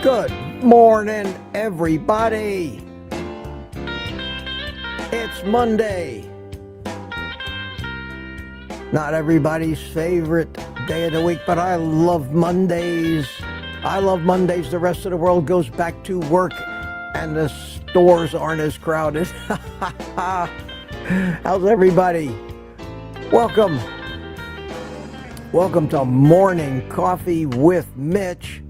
Good morning, everybody. It's Monday. Not everybody's favorite day of the week, but I love Mondays. I love Mondays. The rest of the world goes back to work and the stores aren't as crowded. How's everybody? Welcome. Welcome to Morning Coffee with Mitch.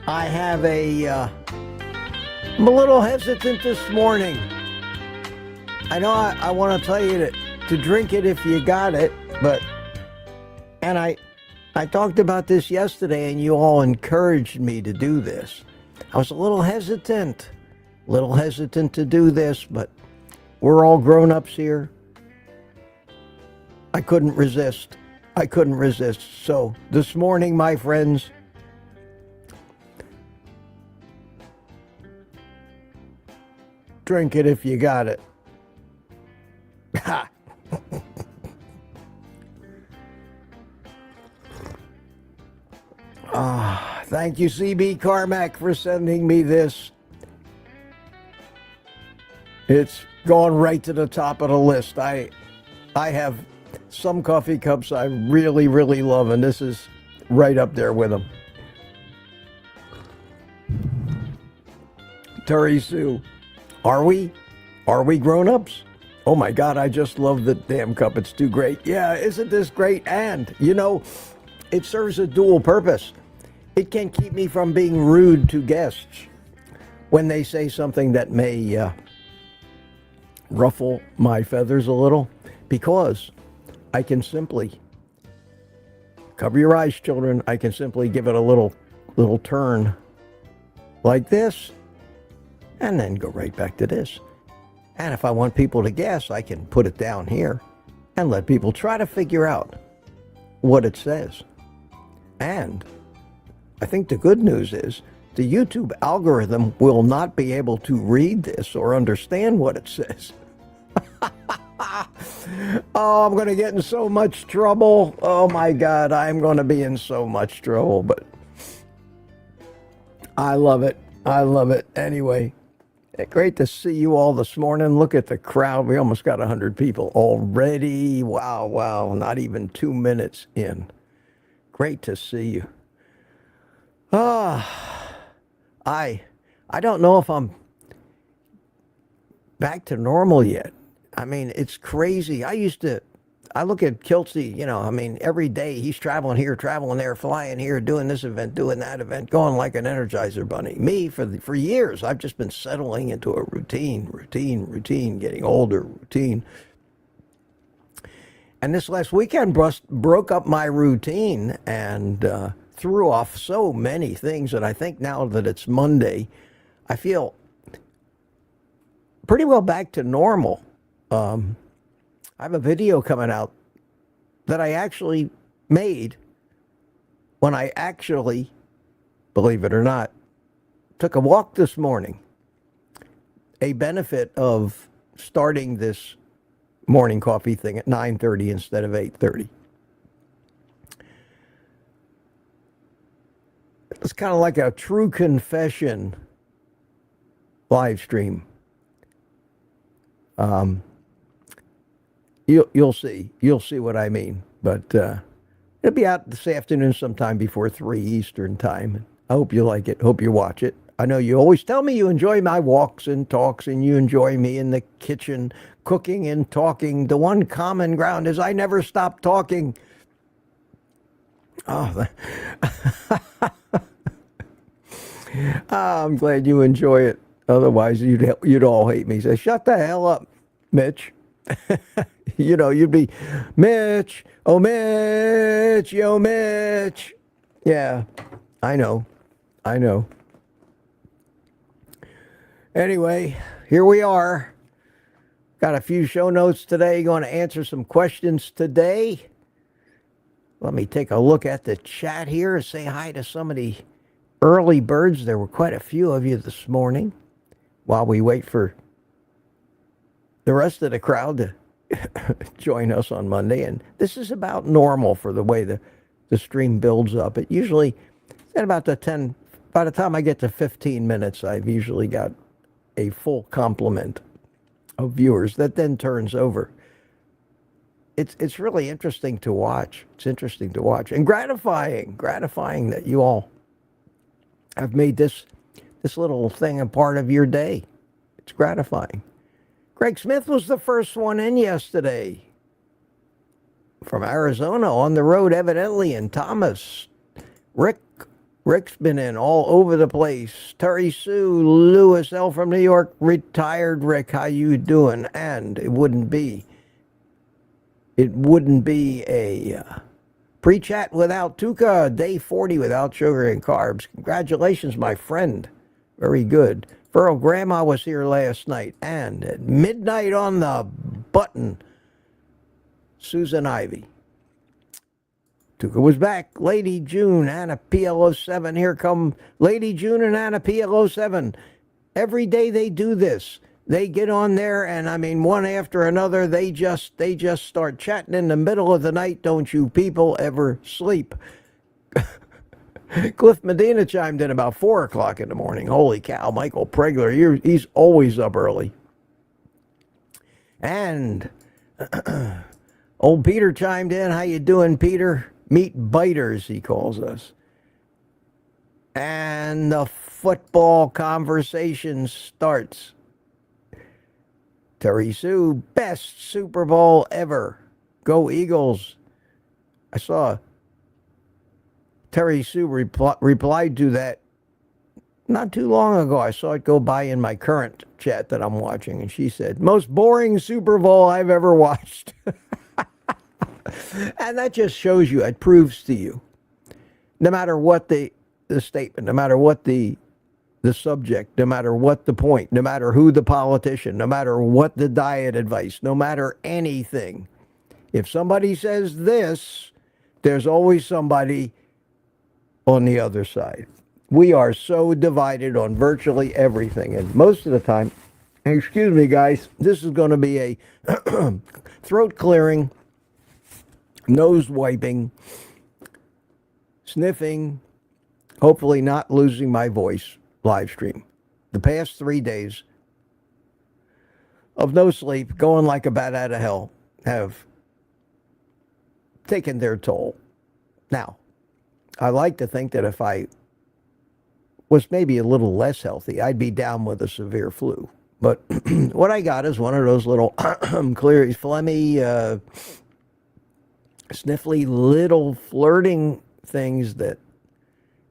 I'm a little hesitant this morning. I know I want to tell you to drink it if you got it, and I talked about this yesterday and you all encouraged me to do this. I was a little hesitant to do this, but we're all grown-ups here. I couldn't resist. So this morning, my friends, drink it if you got it. Ha! Thank you, CB Carmack, for sending me this. It's gone right to the top of the list. I have some coffee cups I really, really love, and this is right up there with them. Terry Sue. Are we grown-ups? Oh my God, I just love the damn cup. It's too great. Yeah, isn't this great? And, it serves a dual purpose. It can keep me from being rude to guests when they say something that may ruffle my feathers a little, because I can simply, cover your eyes, children, I can simply give it a little turn like this, and then go right back to this. And if I want people to guess, I can put it down here and let people try to figure out what it says. And I think the good news is the YouTube algorithm will not be able to read this or understand what it says. Oh, I'm going to get in so much trouble. Oh my God, I'm going to be in so much trouble, but I love it. Anyway. Great to see you all this morning. Look at the crowd. We almost got 100 people already. Wow. Not even 2 minutes in. Great to see you. I don't know if I'm back to normal yet. I mean, it's crazy. I look at Kiltsy, every day he's traveling here, traveling there, flying here, doing this event, doing that event, going like an Energizer bunny. Me, for years, I've just been settling into a routine, getting older, routine. And this last weekend broke up my routine and threw off so many things that I think now that it's Monday, I feel pretty well back to normal. I have a video coming out that I actually made when I actually, believe it or not, took a walk this morning. A benefit of starting this morning coffee thing at 9:30 instead of 8:30. It's kind of like a true confession live stream. You'll see what I mean, but it'll be out this afternoon sometime before 3 Eastern time. I hope you like it. Hope you watch it. I know you always tell me you enjoy my walks and talks, and you enjoy me in the kitchen cooking and talking. The one common ground is I never stop talking. Oh, I'm glad you enjoy it. Otherwise, you'd all hate me. Say, shut the hell up, Mitch. You know, you'd be, Mitch, oh, Mitch, yo, Mitch. Yeah, I know. I know. Anyway, here we are. Got a few show notes today. Going to answer some questions today. Let me take a look at the chat here and say hi to some of the early birds. There were quite a few of you this morning while we wait for the rest of the crowd to join us on Monday. And this is about normal for the way the stream builds up. It usually, at about by the time I get to 15 minutes, I've usually got a full complement of viewers that then turns over. It's really interesting to watch. It's interesting to watch and gratifying that you all have made this little thing a part of your day. It's gratifying. Greg Smith was the first one in yesterday from Arizona on the road, evidently, and Thomas. Rick's been in all over the place. Terry Sue, Lewis L. from New York, retired Rick, how you doing? And it wouldn't be a pre-chat without Tuca, day 40 without sugar and carbs. Congratulations, my friend. Very good. Furl Grandma was here last night. And at midnight on the button, Susan Ivy. Tuca was back. Lady June, Anna PL07. Here come Lady June and Anna PL07. Every day they do this. They get on there, and I mean, one after another, they just start chatting in the middle of the night. Don't you people ever sleep? Cliff Medina chimed in about 4 o'clock in the morning. Holy cow, Michael Pregler, he's always up early. And old Peter chimed in. How you doing, Peter? Meat biters, he calls us. And the football conversation starts. Terry Sue, best Super Bowl ever. Go Eagles. I saw Terry Sue replied to that not too long ago. I saw it go by in my current chat that I'm watching, and she said, most boring Super Bowl I've ever watched. And that just shows you, it proves to you, no matter what the statement, no matter what the subject, no matter what the point, no matter who the politician, no matter what the diet advice, no matter anything, if somebody says this, there's always somebody on the other side. We are so divided on virtually everything, and most of the time, excuse me guys, this is going to be a throat clearing, nose wiping, sniffing, hopefully not losing my voice live stream. The past 3 days of no sleep, going like a bat out of hell, have taken their toll. Now, I like to think that if I was maybe a little less healthy, I'd be down with a severe flu. But what I got is one of those little clear, phlegmy, sniffly, little flirting things that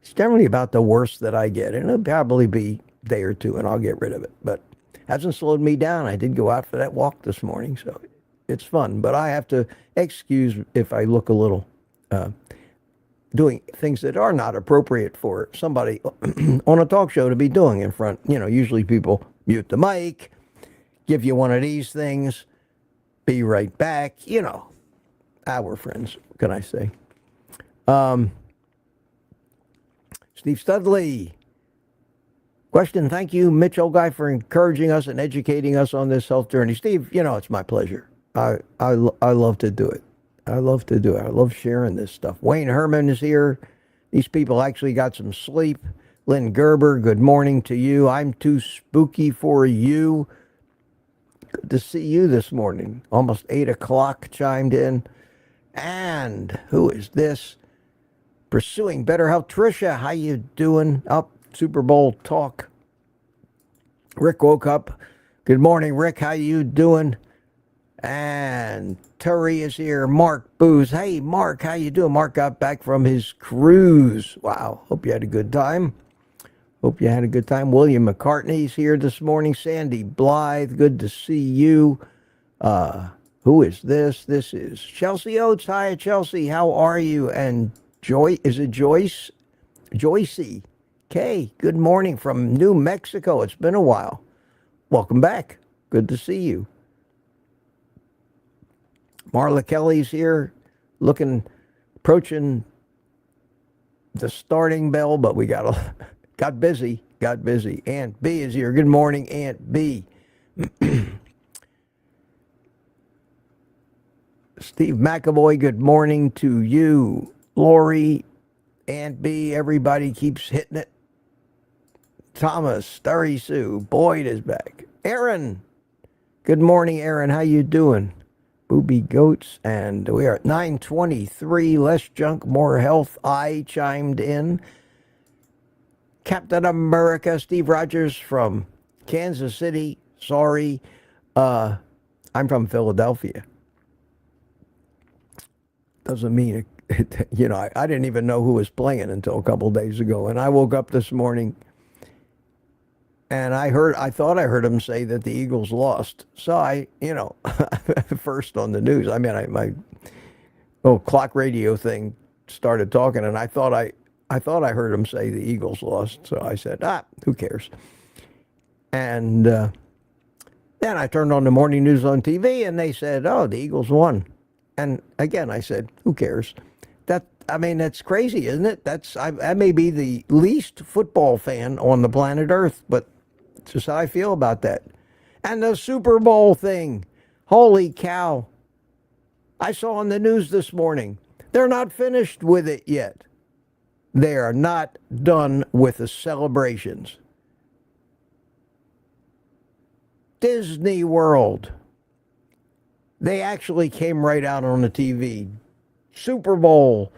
it's generally about the worst that I get. And it'll probably be a day or two and I'll get rid of it. But it hasn't slowed me down. I did go out for that walk this morning, so it's fun. But I have to excuse if I look a little doing things that are not appropriate for somebody on a talk show to be doing in front. You know, usually people mute the mic, give you one of these things, be right back. You know, our friends, what can I say? Steve Studley. Question, thank you, Mitch, old guy, for encouraging us and educating us on this health journey. Steve, you know, it's my pleasure. I love to do it. I love to do it. I love sharing this stuff. Wayne Herman is here. These people actually got some sleep. Lynn Gerber, good morning to you. I'm too spooky for you. Good to see you this morning. Almost 8 o'clock chimed in. And who is this? Pursuing Better Health. Tricia, how you doing? Up Super Bowl talk. Rick woke up. Good morning, Rick. How you doing? And Terry is here. Mark Booth. Hey, Mark, how you doing? Mark got back from his cruise. Wow. Hope you had a good time. Hope you had a good time. William McCartney's here this morning. Sandy Blythe, good to see you. Who is this? This is Chelsea Oates. Hi, Chelsea. How are you? And Joy, is it Joyce? Joycey. Kay, good morning from New Mexico. It's been a while. Welcome back. Good to see you. Marla Kelly's here, approaching the starting bell, but we got busy. Aunt B is here. Good morning, Aunt B. Steve McAvoy, good morning to you. Lori, Aunt B, everybody keeps hitting it. Thomas, Starry Sue, Boyd is back. Aaron, good morning, Aaron. How you doing? Booby Goats, and we are at 9:23. Less junk, more health. I chimed in. Captain America, Steve Rogers from Kansas City. Sorry, I'm from Philadelphia. Doesn't mean it, I didn't even know who was playing until a couple days ago, and I woke up this morning and I thought I heard him say that the Eagles lost. So I, first on the news, my clock radio thing started talking, and I thought I heard him say the Eagles lost. So I said, who cares? And then I turned on the morning news on TV, and they said, oh, the Eagles won. And again, I said, who cares? That's crazy, isn't it? I may be the least football fan on the planet Earth, but it's just how I feel about that. And the Super Bowl thing. Holy cow. I saw on the news this morning, they're not finished with it yet. They are not done with the celebrations. Disney World. They actually came right out on the TV. Super Bowl,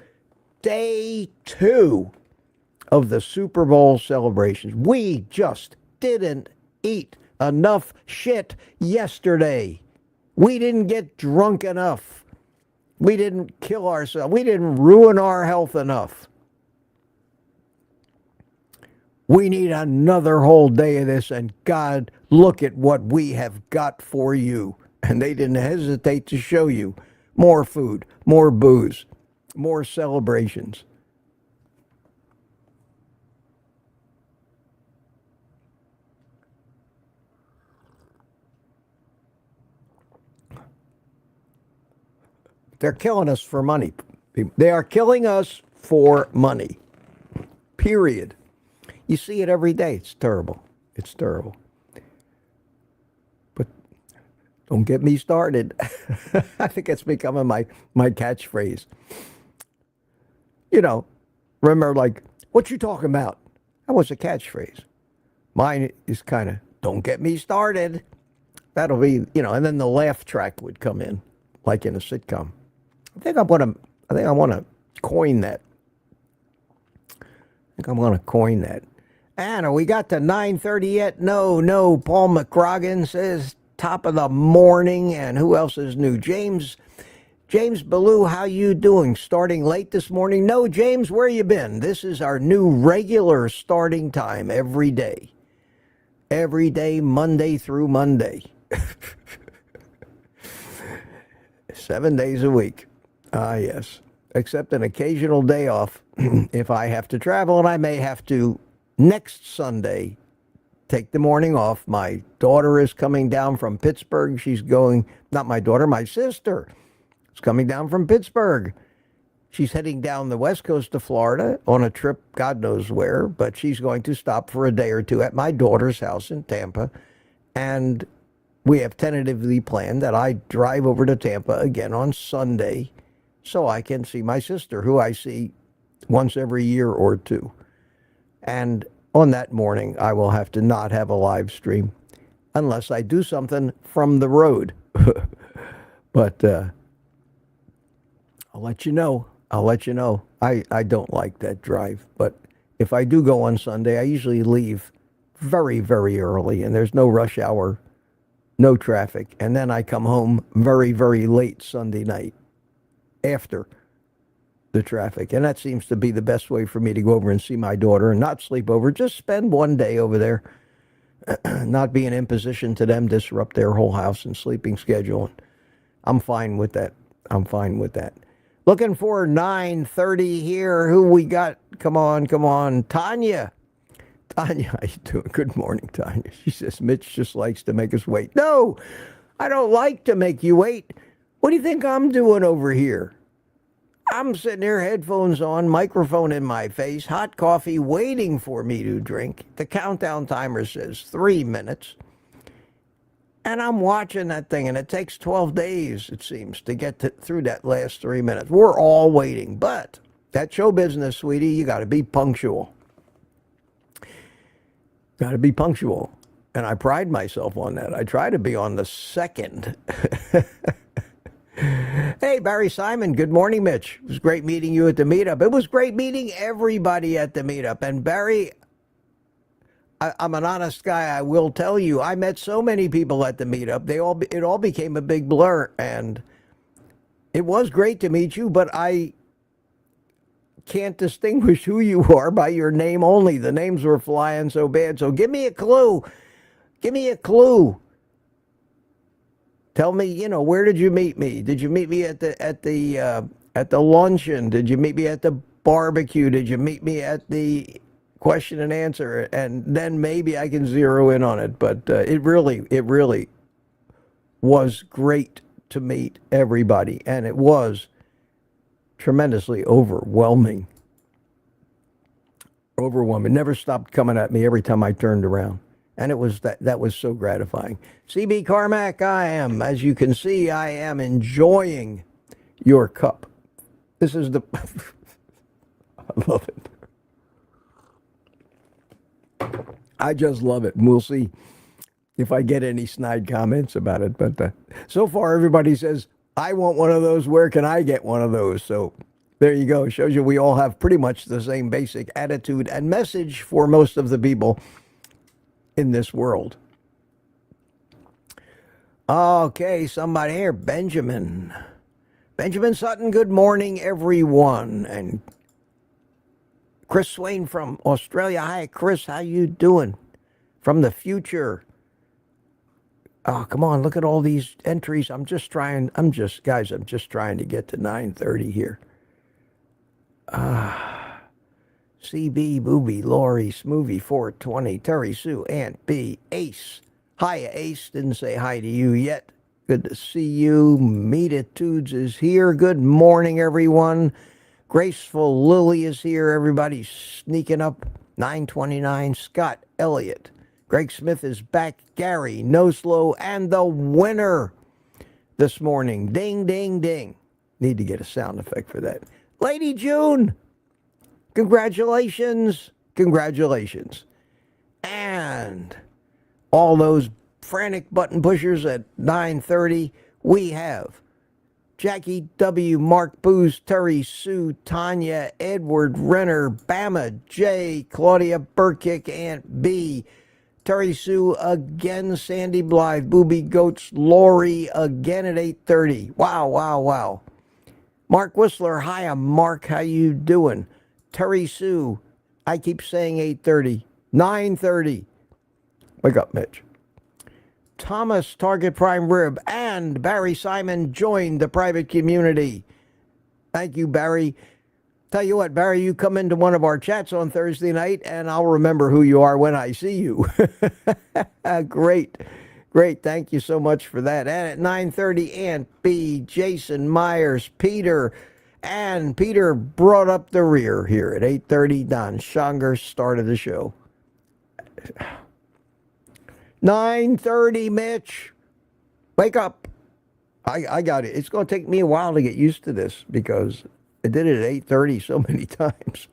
day 2 of the Super Bowl celebrations. We just didn't eat enough shit yesterday. We didn't get drunk enough. We didn't kill ourselves. We didn't ruin our health enough. We need another whole day of this, and God, look at what we have got for you. And they didn't hesitate to show you more food, more booze, more celebrations. They're killing us for money. They are killing us for money. Period. You see it every day. It's terrible. It's terrible. But don't get me started. I think it's becoming my catchphrase. Remember, what you talking about? That was a catchphrase. Mine is kind of, don't get me started. That'll be, and then the laugh track would come in, like in a sitcom. I think I want to coin that. Anna, we got to 9:30 yet? No. Paul McCrogan says top of the morning. And who else is new? James Ballou, how you doing? Starting late this morning? No, James, where you been? This is our new regular starting time every day. Every day, Monday through Monday. 7 days a week. Yes. Except an occasional day off if I have to travel, and I may have to next Sunday take the morning off. My daughter is coming down from Pittsburgh. She's going, not my daughter, my sister is coming down from Pittsburgh. She's heading down the west coast of Florida on a trip, God knows where, but she's going to stop for a day or two at my daughter's house in Tampa. And we have tentatively planned that I drive over to Tampa again on Sunday so I can see my sister, who I see once every year or two. And on that morning, I will have to not have a live stream unless I do something from the road. But I'll let you know. I don't like that drive. But if I do go on Sunday, I usually leave very, very early, and there's no rush hour, no traffic. And then I come home very, very late Sunday night after the traffic. And that seems to be the best way for me to go over and see my daughter and not sleep over. Just spend one day over there, not be an imposition to them, disrupt their whole house and sleeping schedule. I'm fine with that. I'm fine with that. Looking for 9:30 here. Who we got? Come on, come on. Tanya. Tanya, how you doing? Good morning, Tanya. She says, Mitch just likes to make us wait. No, I don't like to make you wait. What do you think I'm doing over here? I'm sitting here, headphones on, microphone in my face, hot coffee waiting for me to drink. The countdown timer says 3 minutes. And I'm watching that thing, and it takes 12 days, it seems, to get through that last 3 minutes. We're all waiting. But that show business, sweetie, you got to be punctual. Got to be punctual. And I pride myself on that. I try to be on the second. Hey, Barry Simon, good morning, Mitch. It was great meeting you at the meetup. It was great meeting everybody at the meetup. And Barry, I'm an honest guy. I will tell you, I met so many people at the meetup. It all became a big blur, and it was great to meet you. But I can't distinguish who you are by your name only. The names were flying so bad. So give me a clue. Give me a clue. Tell me, where did you meet me? Did you meet me at the luncheon? Did you meet me at the barbecue? Did you meet me at the question and answer? And then maybe I can zero in on it. But it really was great to meet everybody, and it was tremendously overwhelming. Overwhelming. Never stopped coming at me every time I turned around. And it was that was so gratifying. CB Carmack, as you can see, I am enjoying your cup. This is I love it. I just love it. And we'll see if I get any snide comments about it. But so far, everybody says, I want one of those. Where can I get one of those? So there you go. It shows you we all have pretty much the same basic attitude and message for most of the people in this world. Okay, somebody here, Benjamin Sutton, good morning, everyone. And Chris Swain from Australia. Hi, Chris, how you doing? From the future. Oh, come on, look at all these entries. I'm just trying to get to 9:30 here. CB, Booby, Lori, Smoothie, 420, Terry, Sue, Aunt B, Ace. Hiya, Ace. Didn't say hi to you yet. Good to see you. Meatitudes is here. Good morning, everyone. Graceful Lily is here. Everybody's sneaking up. 929, Scott Elliott. Greg Smith is back. Gary, No Slow, and the winner this morning. Ding, ding, ding. Need to get a sound effect for that. Lady June. Congratulations. Congratulations. And all those frantic button pushers at 9:30, we have Jackie W., Mark Booz, Terry Sue, Tanya, Edward Renner, Bama J., Claudia Burkick, Aunt B., Terry Sue again, Sandy Blythe, Booby Goats, Lori again at 8:30. Wow, wow, wow. Mark Whistler, hiya, Mark, how you doing? Terry Sue, I keep saying 8:30, 9:30. Wake up, Mitch. Thomas, Target Prime Rib, and Barry Simon joined the private community. Thank you, Barry. Tell you what, Barry, you come into one of our chats on Thursday night, and I'll remember who you are when I see you. Great. Great. Thank you so much for that. And at 9:30, Aunt B, Jason Myers, Peter, and Peter brought up the rear here at 8:30. Don Schonger started the show. 9:30, Mitch. Wake up. I got it. It's going to take me a while to get used to this because I did it at 8:30 so many times.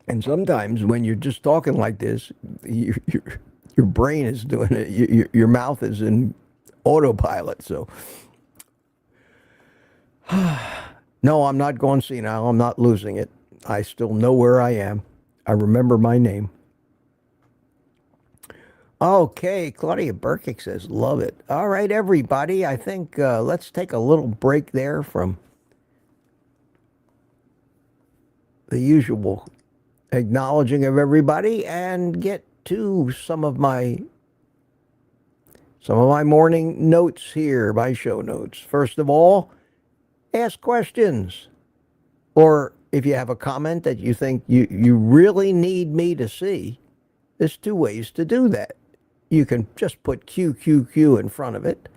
And sometimes when you're just talking like this, your brain is doing it. Your mouth is in autopilot. So, no, I'm not going senile. I'm not losing it. I still know where I am. I remember my name. Okay, Claudia Burkick says, love it. All right, everybody, I think let's take a little break there from the usual acknowledging of everybody and get to some of my Some of my morning notes here, my show notes. First of all, ask questions. Or if you have a comment that you think you really need me to see, there's two ways to do that. You can just put QQQ in front of it,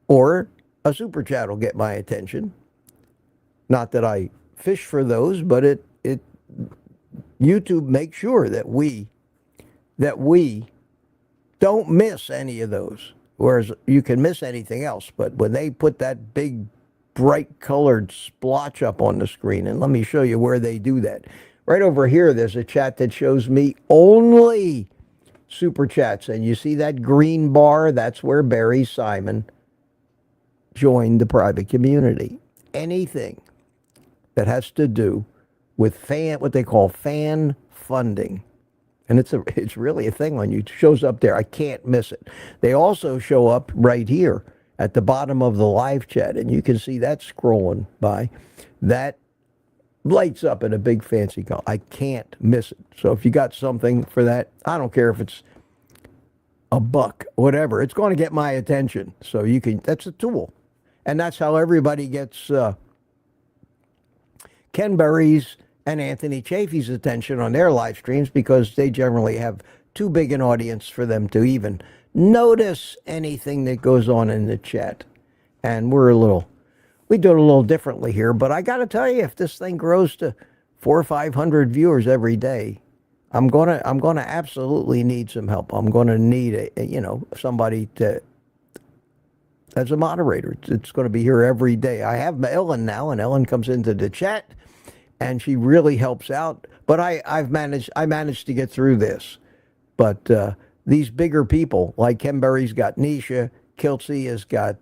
or a super chat will get my attention. Not that I fish for those, but it YouTube makes sure that we don't miss any of those. Whereas you can miss anything else, but when they put that big bright colored splotch up on the screen, and let me show you where they do that. Right over here, there's a chat that shows me only super chats, and you see that green bar? That's where Barry Simon joined the private community. Anything that has to do with what they call fan funding, and it's really a thing on you. It shows up there. I can't miss it. They also show up right here at the bottom of the live chat, and you can see that scrolling by. That lights up in a big fancy color. I can't miss it. So if you got something for that, I don't care if it's a buck, whatever, it's going to get my attention. So you can, that's a tool. And that's how everybody gets Ken Berry's and Anthony Chafee's attention on their live streams, because they generally have too big an audience for them to even notice anything that goes on in the chat. And we do it a little differently here, but I got to tell you, if this thing grows to 400 or 500 viewers every day, I'm gonna absolutely need some help. I'm gonna need somebody as a moderator. It's going to be here every day. I have Ellen now, and Ellen comes into the chat, and she really helps out. But I managed to get through this. But these bigger people, like Ken Berry's got Nisha, Kiltsey has got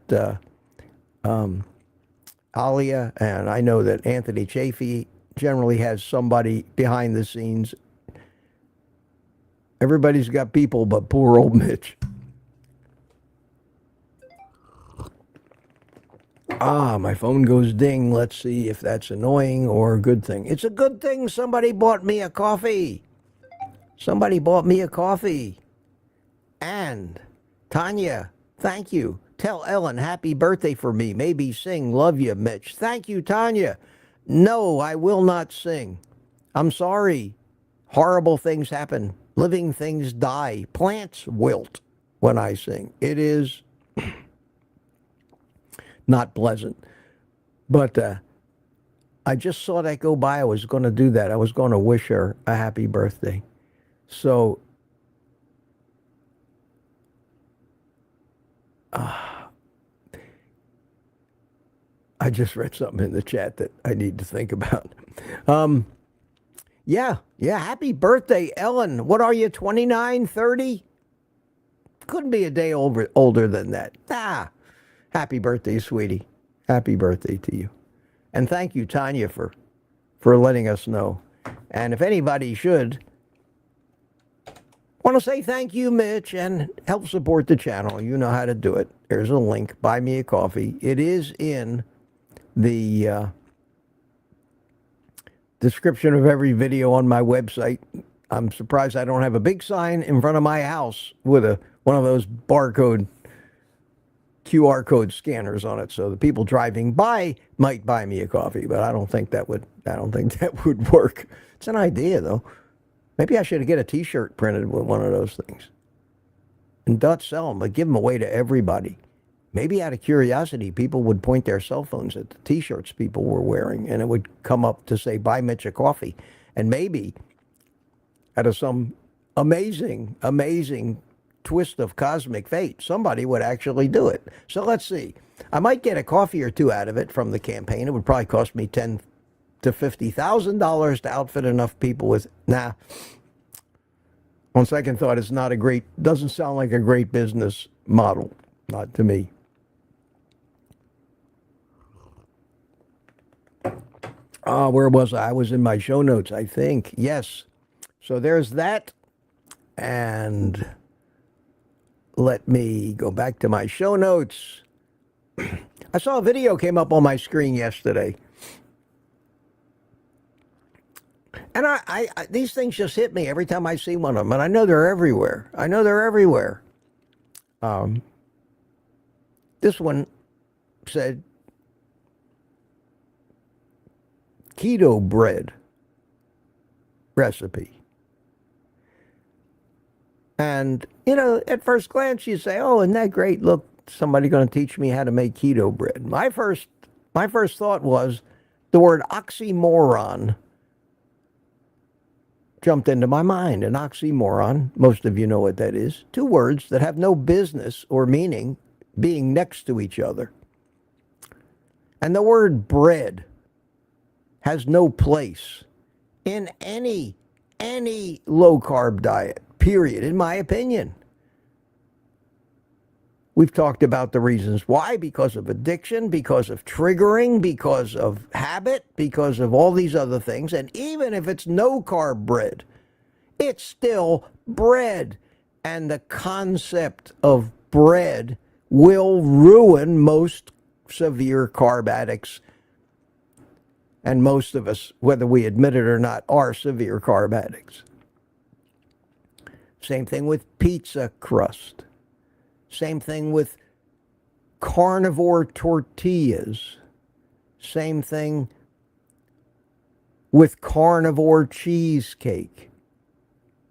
Alia, and I know that Anthony Chafee generally has somebody behind the scenes. Everybody's got people but poor old Mitch. My phone goes ding. Let's see if that's annoying or a good thing. It's a good thing somebody bought me a coffee. Somebody bought me a coffee. And Tanya, thank you. Tell Ellen happy birthday for me. Maybe sing Love You, Mitch. Thank you, Tanya. No, I will not sing. I'm sorry. Horrible things happen. Living things die. Plants wilt when I sing. It is not pleasant. But I just saw that go by. I was going to do that. I was going to wish her a happy birthday. So I just read something in the chat that I need to think about. Yeah, happy birthday, Ellen. What are you, 29, 30? Couldn't be a day older than that. Happy birthday, sweetie. Happy birthday to you. And thank you, Tanya, for letting us know. And if anybody should want to say thank you, Mitch, and help support the channel, you know how to do it. There's a link, Buy Me a Coffee. It is in the description of every video on my website. I'm surprised I don't have a big sign in front of my house with one of those QR code scanners on it, so the people driving by might buy me a coffee. But I don't think that would work. It's an idea, though. Maybe I should get a T-shirt printed with one of those things and not sell them, but give them away to everybody. Maybe out of curiosity, people would point their cell phones at the T-shirts people were wearing, and it would come up to say, buy Mitch a coffee. And maybe out of some amazing twist of cosmic fate, somebody would actually do it. So let's see. I might get a coffee or two out of it from the campaign. It would probably cost me $10,000 to $50,000 to outfit enough people with. On second thought, doesn't sound like a great business model. Not to me. Where was I? I was in my show notes, I think. Yes. So there's that. And let me go back to my show notes. I saw a video came up on my screen yesterday. And I these things just hit me every time I see one of them. And I know they're everywhere. This one said keto bread recipe. And, you know, at first glance you say, oh, isn't that great? Look, somebody going to teach me how to make keto bread. My first thought was the word oxymoron jumped into my mind. An oxymoron, most of you know what that is. Two words that have no business or meaning being next to each other. And the word bread has no place in any low-carb diet, period, in my opinion. We've talked about the reasons why, because of addiction, because of triggering, because of habit, because of all these other things. And even if it's no-carb bread, it's still bread. And the concept of bread will ruin most severe carb addicts. And most of us, whether we admit it or not, are severe carb addicts. Same thing with pizza crust. Same thing with carnivore tortillas. Same thing with carnivore cheesecake.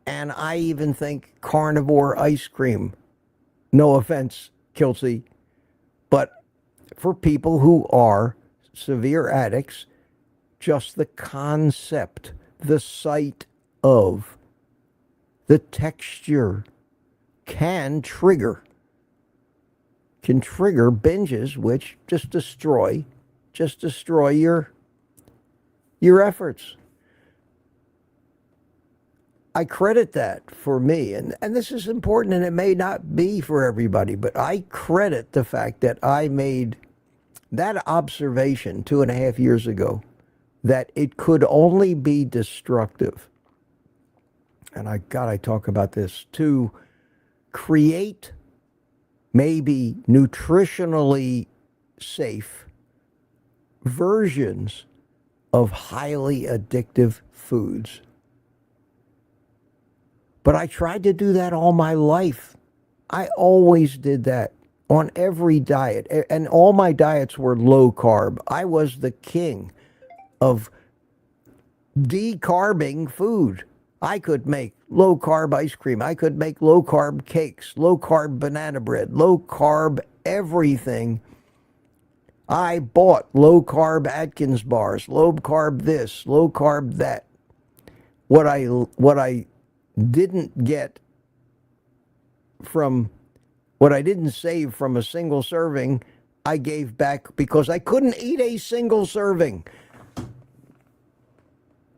And I even think carnivore ice cream. No offense, Kelsey, but for people who are severe addicts, just the concept, the sight of, the texture can trigger binges, which just destroy your efforts. I credit that for me, and this is important, and it may not be for everybody, but I credit the fact that I made that observation 2.5 years ago, that it could only be destructive. And I talk about this, to create maybe nutritionally safe versions of highly addictive foods. But I tried to do that all my life. I always did that on every diet. And all my diets were low carb. I was the king of decarbing food. I could make low carb ice cream. I could make low carb cakes, low carb banana bread, low carb everything. I bought low carb Atkins bars, low carb this, low carb that. What I didn't get from, what I didn't save from a single serving, I gave back because I couldn't eat a single serving.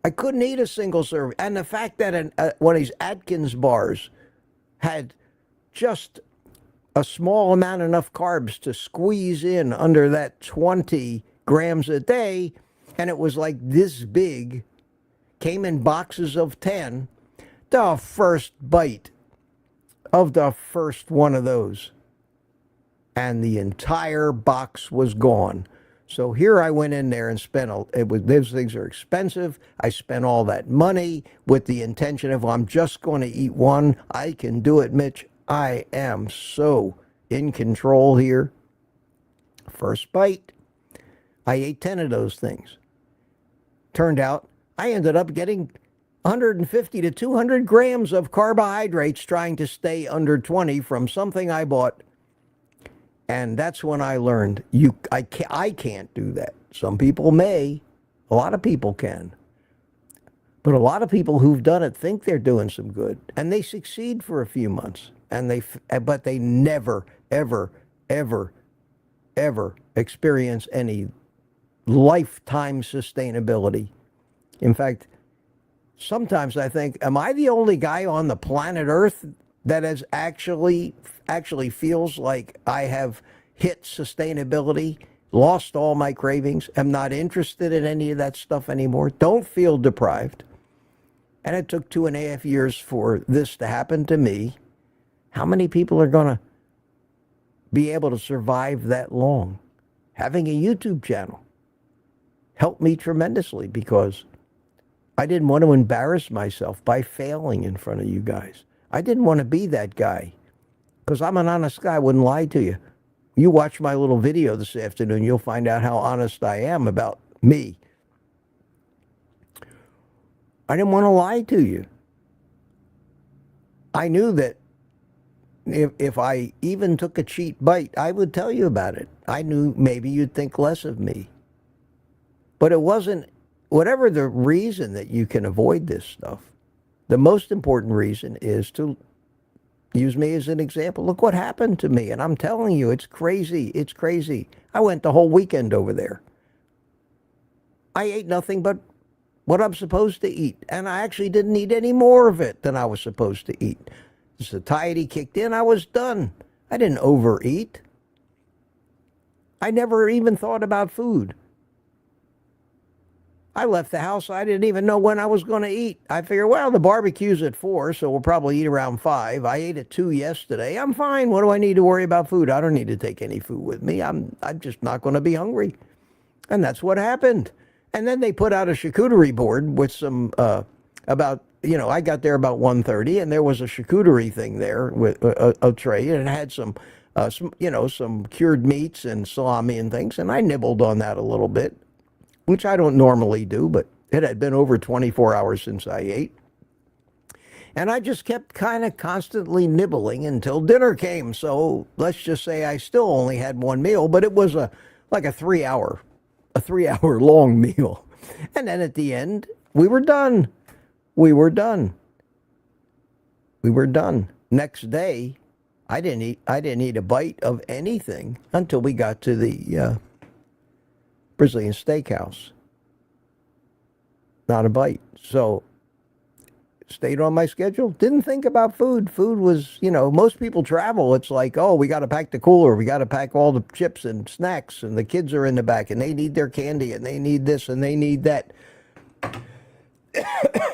I couldn't eat a single serving. And the fact that one of these Atkins bars had just a small amount enough carbs to squeeze in under that 20 grams a day, and it was like this big, came in boxes of 10, the first bite of the first one of those, and the entire box was gone. So here I went in there and spent, those things are expensive. I spent all that money with the intention of, I'm just going to eat one. I can do it, Mitch. I am so in control here. First bite, I ate 10 of those things. Turned out I ended up getting 150 to 200 grams of carbohydrates trying to stay under 20 from something I bought. And that's when I learned I can't do that. Some people may, a lot of people can. But a lot of people who've done it think they're doing some good, and they succeed for a few months, but they never, ever, ever, ever experience any lifetime sustainability. In fact, sometimes I think, am I the only guy on the planet Earth that has actually feels like I have hit sustainability, lost all my cravings, am not interested in any of that stuff anymore, don't feel deprived? And it took 2.5 years for this to happen to me. How many people are going to be able to survive that long? Having a YouTube channel helped me tremendously, because I didn't want to embarrass myself by failing in front of you guys. I didn't want to be that guy because I'm an honest guy. I wouldn't lie to you. You watch my little video this afternoon, you'll find out how honest I am about me. I didn't want to lie to you. I knew that if I even took a cheat bite, I would tell you about it. I knew maybe you'd think less of me. But it wasn't, whatever the reason that you can avoid this stuff, the most important reason is to use me as an example. Look what happened to me. And I'm telling you, it's crazy. It's crazy. I went the whole weekend over there. I ate nothing but what I'm supposed to eat. And I actually didn't eat any more of it than I was supposed to eat. Satiety kicked in. I was done. I didn't overeat. I never even thought about food. I left the house. I didn't even know when I was going to eat. I figured, well, the barbecue's at 4, so we'll probably eat around 5. I ate at 2 yesterday. I'm fine. What do I need to worry about food? I don't need to take any food with me. I'm just not going to be hungry. And that's what happened. And then they put out a charcuterie board with some, about, I got there about 1:30, and there was a charcuterie thing there with a tray, and it had some cured meats and salami and things, and I nibbled on that a little bit, which I don't normally do, but it had been over 24 hours since I ate. And I just kept kind of constantly nibbling until dinner came. So let's just say I still only had one meal, but it was like a 3-hour long meal. And then at the end, we were done. We were done. Next day, I didn't eat a bite of anything until we got to the Brazilian Steakhouse. Not a bite. So stayed on my schedule. Didn't think about food. Food was, most people travel. It's like, oh, we got to pack the cooler. We got to pack all the chips and snacks. And the kids are in the back and they need their candy and they need this and they need that.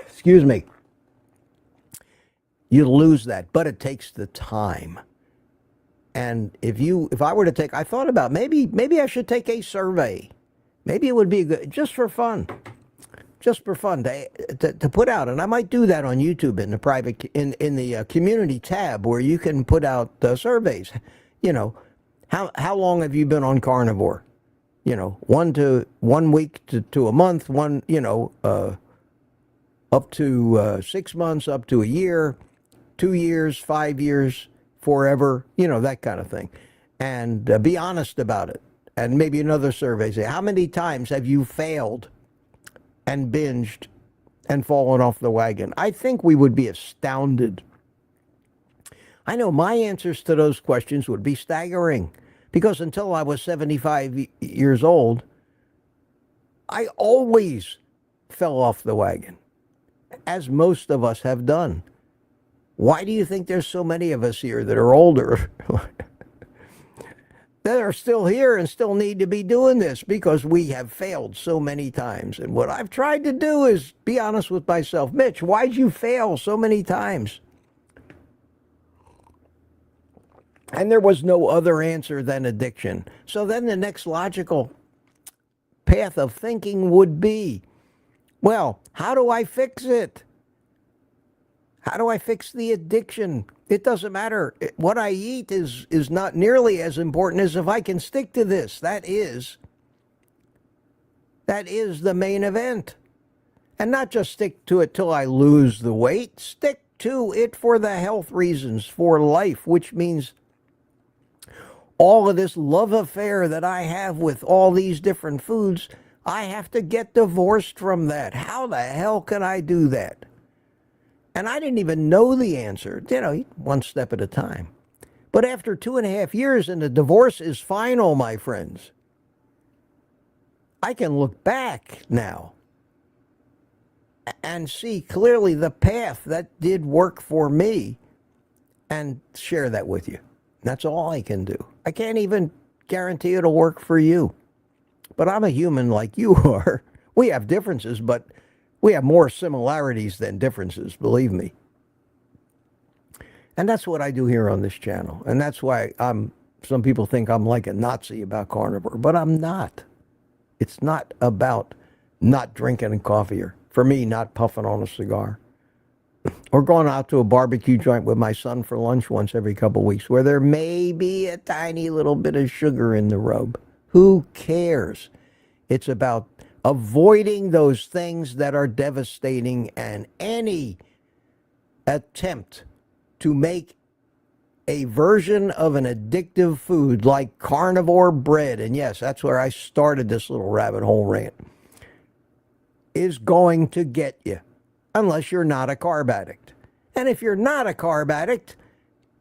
Excuse me. You lose that, but it takes the time. And if I were to take, I thought about maybe I should take a survey. Maybe it would be good, just for fun to put out, and I might do that on YouTube in the private, in the community tab where you can put out surveys. How long have you been on carnivore? 1 week to a month, up to 6 months, up to a year, 2 years, 5 years, forever, that kind of thing, and be honest about it. And maybe another survey, say, how many times have you failed and binged and fallen off the wagon? I think we would be astounded. I know my answers to those questions would be staggering, because until I was 75 years old, I always fell off the wagon, as most of us have done. Why do you think there's so many of us here that are older that are still here and still need to be doing this? Because we have failed so many times. And what I've tried to do is be honest with myself. Mitch, why'd you fail so many times? And there was no other answer than addiction. So then the next logical path of thinking would be, well, how do I fix it? How do I fix the addiction? It doesn't matter. What I eat is not nearly as important as if I can stick to this. That is the main event. And not just stick to it till I lose the weight. Stick to it for the health reasons, for life, which means all of this love affair that I have with all these different foods, I have to get divorced from that. How the hell can I do that? And I didn't even know the answer, one step at a time. But after 2.5 years, and the divorce is final, my friends, I can look back now and see clearly the path that did work for me and share that with you. That's all I can do. I can't even guarantee it'll work for you. But I'm a human like you are. We have differences, but we have more similarities than differences, believe me. And that's what I do here on this channel. And that's why some people think I'm like a Nazi about carnivore, but I'm not. It's not about not drinking coffee, or for me, not puffing on a cigar or going out to a barbecue joint with my son for lunch once every couple of weeks where there may be a tiny little bit of sugar in the rub. Who cares? It's about avoiding those things that are devastating, and any attempt to make a version of an addictive food like carnivore bread, and yes, that's where I started this little rabbit hole rant, is going to get you, unless you're not a carb addict. And if you're not a carb addict,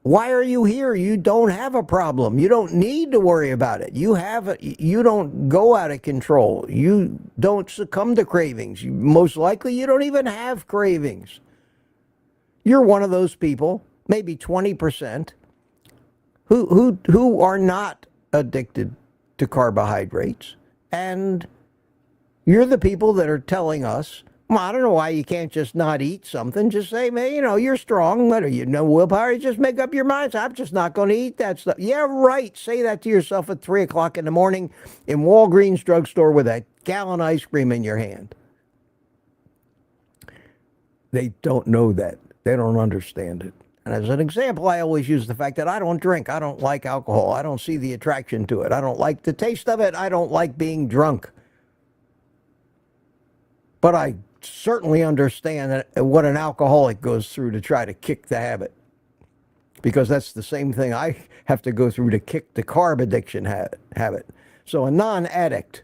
why are you here? You don't have a problem. You don't need to worry about it. You don't go out of control. You don't succumb to cravings. Most likely you don't even have cravings. You're one of those people, maybe 20%, who are not addicted to carbohydrates. And you're the people that are telling us, well, I don't know why you can't just not eat something. Just say, man, you're strong. What are you, no willpower? You just make up your mind. I'm just not going to eat that stuff. Yeah, right. Say that to yourself at 3 o'clock in the morning in Walgreens drugstore with a gallon of ice cream in your hand. They don't know that. They don't understand it. And as an example, I always use the fact that I don't drink. I don't like alcohol. I don't see the attraction to it. I don't like the taste of it. I don't like being drunk. But I certainly understand what an alcoholic goes through to try to kick the habit. Because that's the same thing I have to go through to kick the carb addiction habit. So a non-addict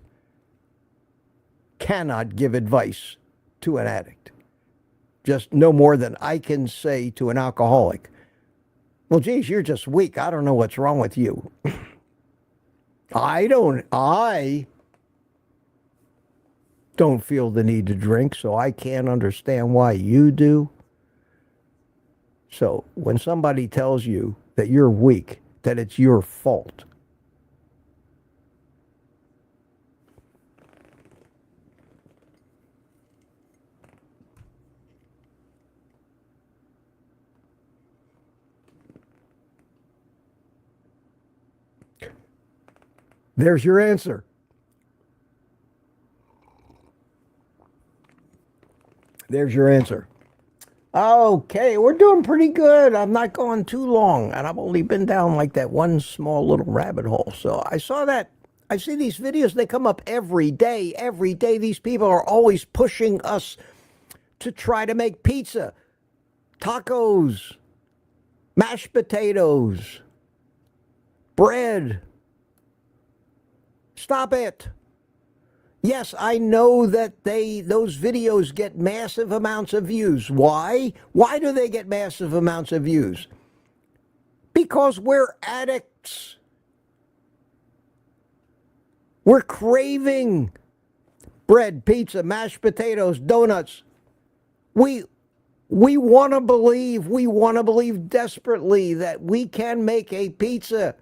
cannot give advice to an addict. Just no more than I can say to an alcoholic, well, geez, you're just weak. I don't know what's wrong with you. I don't feel the need to drink, so I can't understand why you do. So when somebody tells you that you're weak, that it's your fault, there's your answer. There's your answer. Okay, we're doing pretty good. I'm not going too long, and I've only been down like that one small little rabbit hole. So I saw that. I see these videos. They come up every day. Every day, these people are always pushing us to try to make pizza, tacos, mashed potatoes, bread. Stop it. Yes, I know that those videos get massive amounts of views. Why? Why do they get massive amounts of views? Because we're addicts. We're craving bread, pizza, mashed potatoes, donuts. We want to believe desperately that we can make a pizza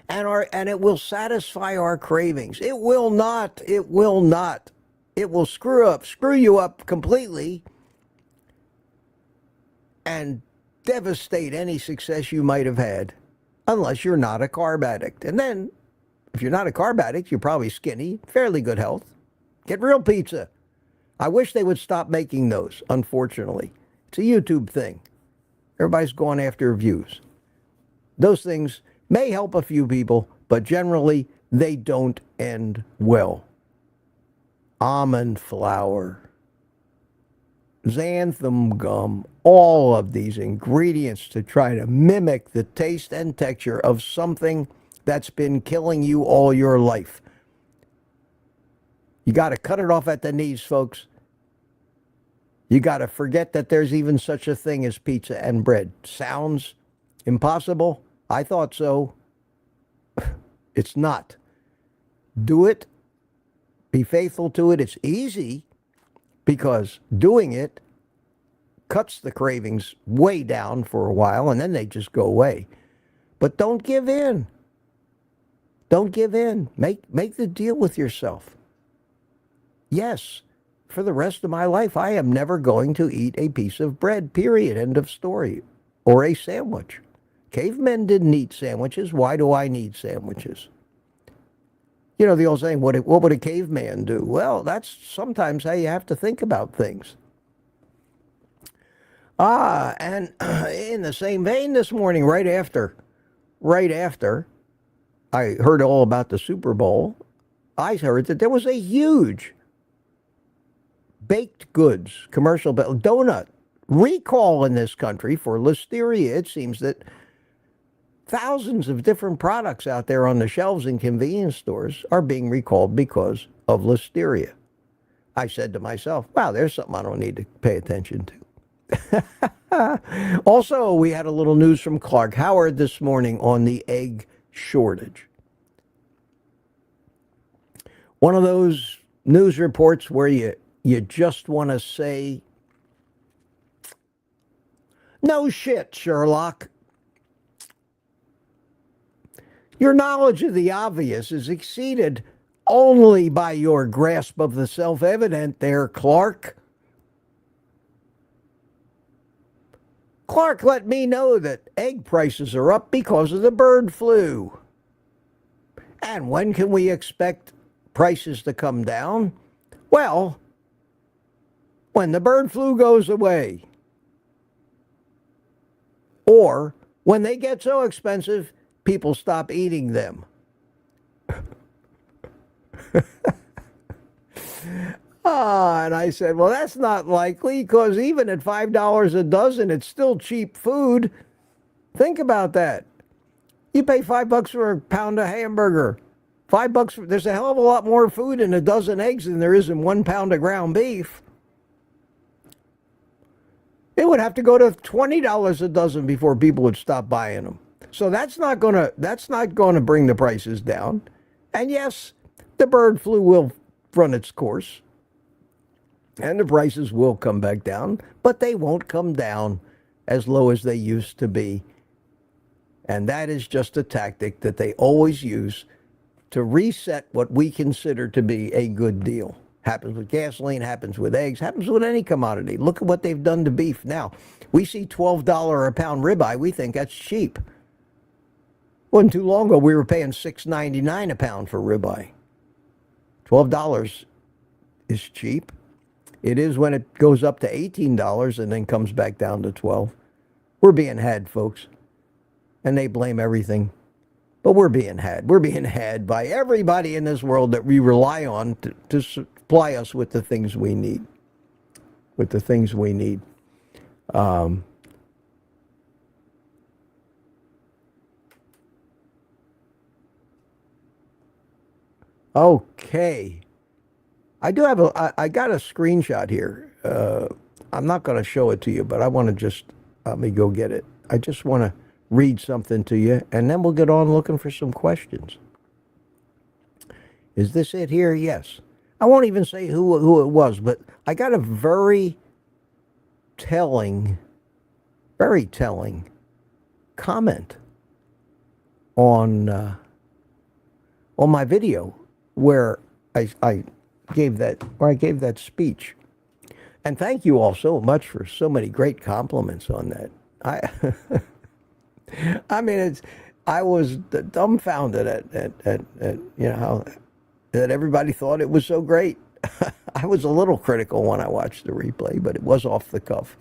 and it will satisfy our cravings. It will not. It will screw you up completely and devastate any success you might have had, unless you're not a carb addict. And then, if you're not a carb addict, you're probably skinny, fairly good health. Get real pizza. I wish they would stop making those, unfortunately. It's a YouTube thing. Everybody's going after views. Those things may help a few people, but generally they don't end well. Almond flour, xanthan gum, all of these ingredients to try to mimic the taste and texture of something that's been killing you all your life. You got to cut it off at the knees, folks. You got to forget that there's even such a thing as pizza and bread. Sounds impossible? I thought so. It's not. Do it. Be faithful to it. It's easy because doing it cuts the cravings way down for a while, and then they just go away. But don't give in. Don't give in. Make the deal with yourself. Yes, for the rest of my life, I am never going to eat a piece of bread, period, end of story, or a sandwich. Cavemen didn't eat sandwiches. Why do I need sandwiches? You know, the old saying, what would a caveman do? Well, that's sometimes how you have to think about things. And in the same vein this morning, right after I heard all about the Super Bowl, I heard that there was a huge baked goods commercial donut recall in this country for listeria. It seems that thousands of different products out there on the shelves in convenience stores are being recalled because of listeria. I said to myself, wow, there's something I don't need to pay attention to. Also, we had a little news from Clark Howard this morning on the egg shortage. One of those news reports where you just want to say, no shit, Sherlock. Your knowledge of the obvious is exceeded only by your grasp of the self-evident there, Clark. Clark let me know that egg prices are up because of the bird flu. And when can we expect prices to come down? Well, when the bird flu goes away. Or when they get so expensive, people stop eating them. And I said, well, that's not likely, because even at $5 a dozen, it's still cheap food. Think about that. You pay $5 for a pound of hamburger. $5 there's a hell of a lot more food in a dozen eggs than there is in 1 pound of ground beef. It would have to go to $20 a dozen before people would stop buying them. So that's not gonna bring the prices down. And yes, the bird flu will run its course, and the prices will come back down, but they won't come down as low as they used to be. And that is just a tactic that they always use to reset what we consider to be a good deal. Happens with gasoline, happens with eggs, happens with any commodity. Look at what they've done to beef. Now, we see $12 a pound ribeye, we think that's cheap. Wasn't too long ago we were paying $6.99 a pound for ribeye. $12 is cheap. It is when it goes up to $18 and then comes back down to $12. We're being had, folks. And they blame everything. But we're being had. We're being had by everybody in this world that we rely on to supply us with the things we need. With the things we need. Okay. I do have I got a screenshot here. I'm not going to show it to you, but I want to just, let me go get it. I just want to read something to you, and then we'll get on looking for some questions. Is this it here? Yes. I won't even say who it was, but I got a very telling comment on my video where I gave that speech. And thank you all so much for so many great compliments on that. I mean, I was dumbfounded at how that everybody thought it was so great. I was a little critical when I watched the replay, but it was off the cuff.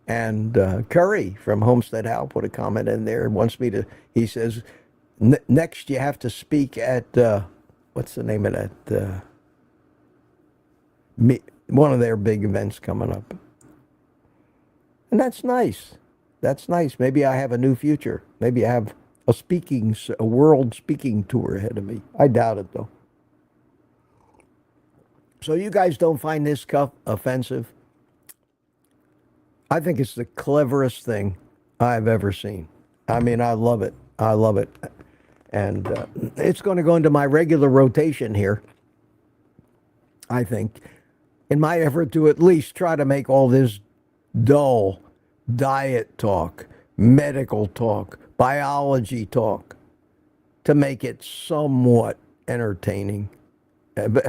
And Curry from Homestead Howe put a comment in there, wants me to, he says, next you have to speak at, what's the name of that, one of their big events coming up. And that's nice. That's nice. Maybe I have a new future. Maybe I have a world speaking tour ahead of me. I doubt it, though. So you guys don't find this stuff offensive? I think it's the cleverest thing I've ever seen. I mean, I love it. I love it. And it's going to go into my regular rotation here, I think, in my effort to at least try to make all this dull diet talk, medical talk, biology talk, to make it somewhat entertaining.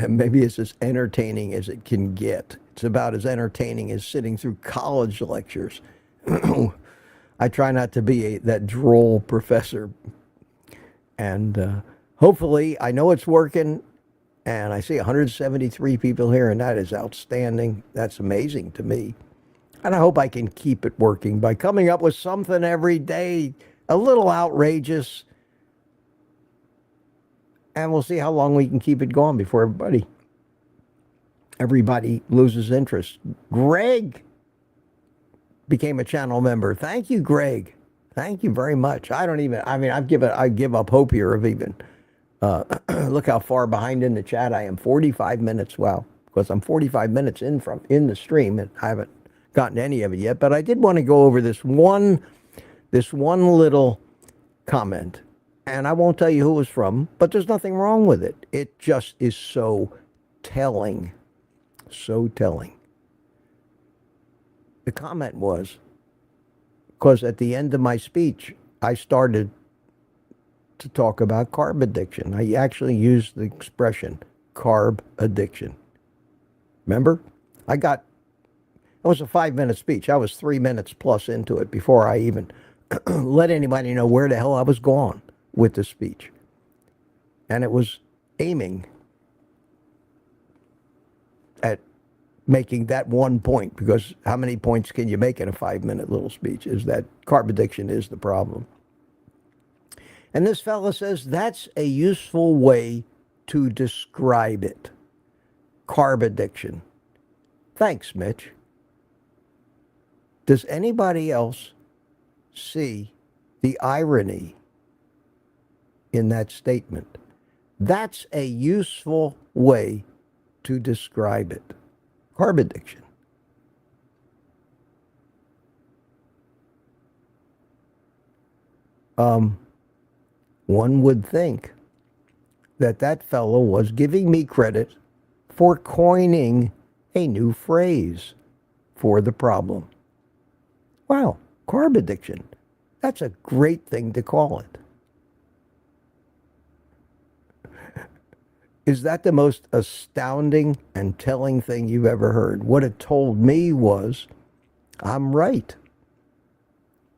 Maybe it's as entertaining as it can get. It's about as entertaining as sitting through college lectures. I try not to be that droll professor. And hopefully, I know it's working. And I see 173 people here, and that is outstanding. That's amazing to me. And I hope I can keep it working by coming up with something every day, a little outrageous. And we'll see how long we can keep it going before everybody loses interest. Greg became a channel member. Thank you, Greg. Thank you very much. I give up hope here of even, look how far behind in the chat I am. 45 minutes. Wow. Because I'm 45 minutes in the stream and I haven't gotten to any of it yet. But I did want to go over this one little comment. And I won't tell you who it was from, but there's nothing wrong with it. It just is so telling. So telling. The comment was, because at the end of my speech, I started to talk about carb addiction. I actually used the expression carb addiction. Remember? It was a 5-minute speech. I was 3 minutes plus into it before I even let anybody know where the hell I was going with the speech. And it was aiming at making that one point, because how many points can you make in a 5-minute little speech? Is that carb addiction is the problem. And this fella says that's a useful way to describe it. Carb addiction. Thanks, Mitch. Does anybody else see the irony in that statement? That's a useful way to describe it. Carb addiction. One would think that fellow was giving me credit for coining a new phrase for the problem. Wow, carb addiction. That's a great thing to call it. Is that the most astounding and telling thing you've ever heard? What it told me was, I'm right.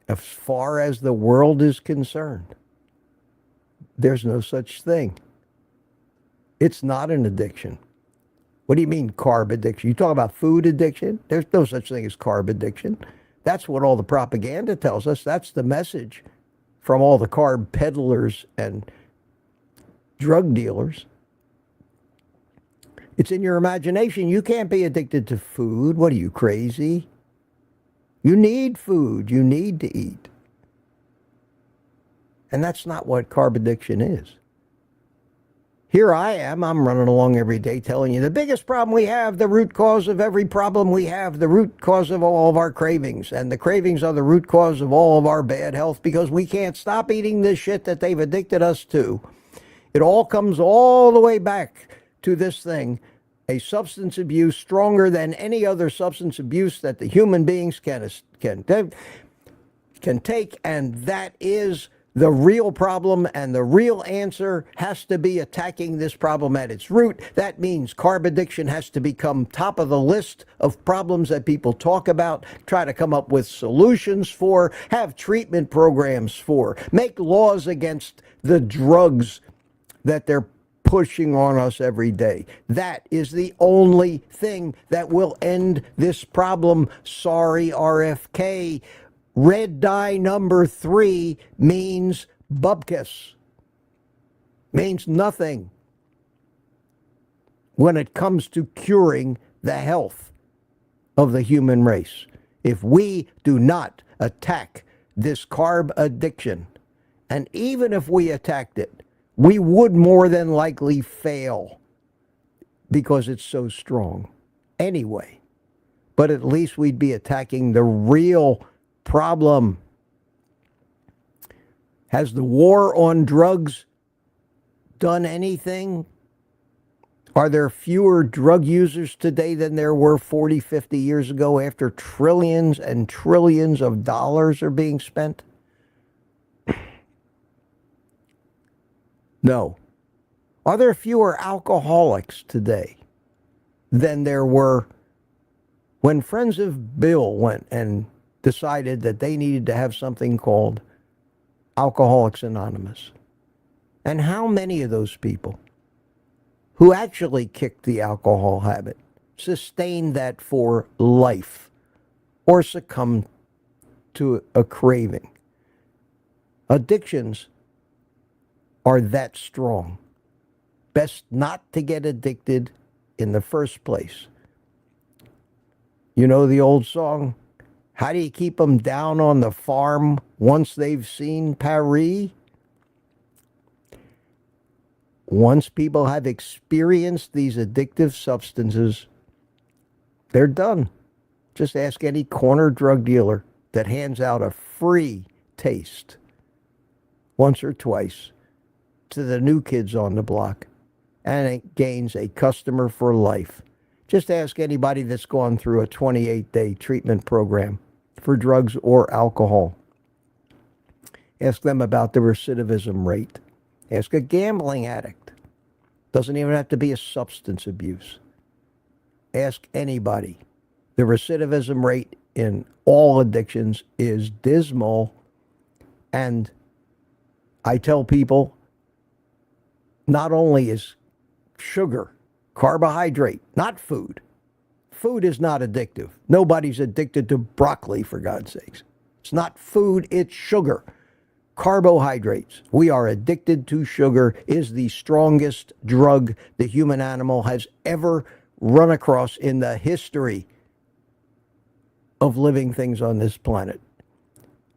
As far as the world is concerned, there's no such thing. It's not an addiction. What do you mean carb addiction? You talk about food addiction? There's no such thing as carb addiction. That's what all the propaganda tells us. That's the message from all the carb peddlers and drug dealers. It's in your imagination. You can't be addicted to food. What are you, crazy? You need food. You need to eat. And that's not what carb addiction is. Here I am, I'm running along every day telling you the biggest problem we have, the root cause of every problem we have, the root cause of all of our cravings. And the cravings are the root cause of all of our bad health because we can't stop eating this shit that they've addicted us to. It all comes all the way back to this thing, a substance abuse stronger than any other substance abuse that the human beings can take, and that is the real problem, and the real answer has to be attacking this problem at its root. That means carb addiction has to become top of the list of problems that people talk about, try to come up with solutions for, have treatment programs for, make laws against the drugs that they're pushing on us every day. That is the only thing that will end this problem. Sorry, RFK. Red dye number 3 means bupkis. Means nothing when it comes to curing the health of the human race. If we do not attack this carb addiction, and even if we attacked it, we would more than likely fail because it's so strong anyway. But at least we'd be attacking the real problem. Has the war on drugs done anything? Are there fewer drug users today than there were 40, 50 years ago after trillions and trillions of dollars are being spent? No. Are there fewer alcoholics today than there were when Friends of Bill went and decided that they needed to have something called Alcoholics Anonymous? And how many of those people who actually kicked the alcohol habit sustained that for life? or succumb to a craving. Addictions are that strong. Best not to get addicted in the first place. You know the old song, how do you keep them down on the farm once they've seen Paris? Once people have experienced these addictive substances, they're done. Just ask any corner drug dealer that hands out a free taste once or twice to the new kids on the block, and it gains a customer for life. Just ask anybody that's gone through a 28-day treatment program for drugs or alcohol. Ask them about the recidivism rate. Ask a gambling addict. Doesn't even have to be a substance abuse. Ask anybody. The recidivism rate in all addictions is dismal. And I tell people, not only is sugar, carbohydrate, not food. Food is not addictive. Nobody's addicted to broccoli, for God's sakes. It's not food, it's sugar. Carbohydrates. We are addicted to sugar, is the strongest drug the human animal has ever run across in the history of living things on this planet.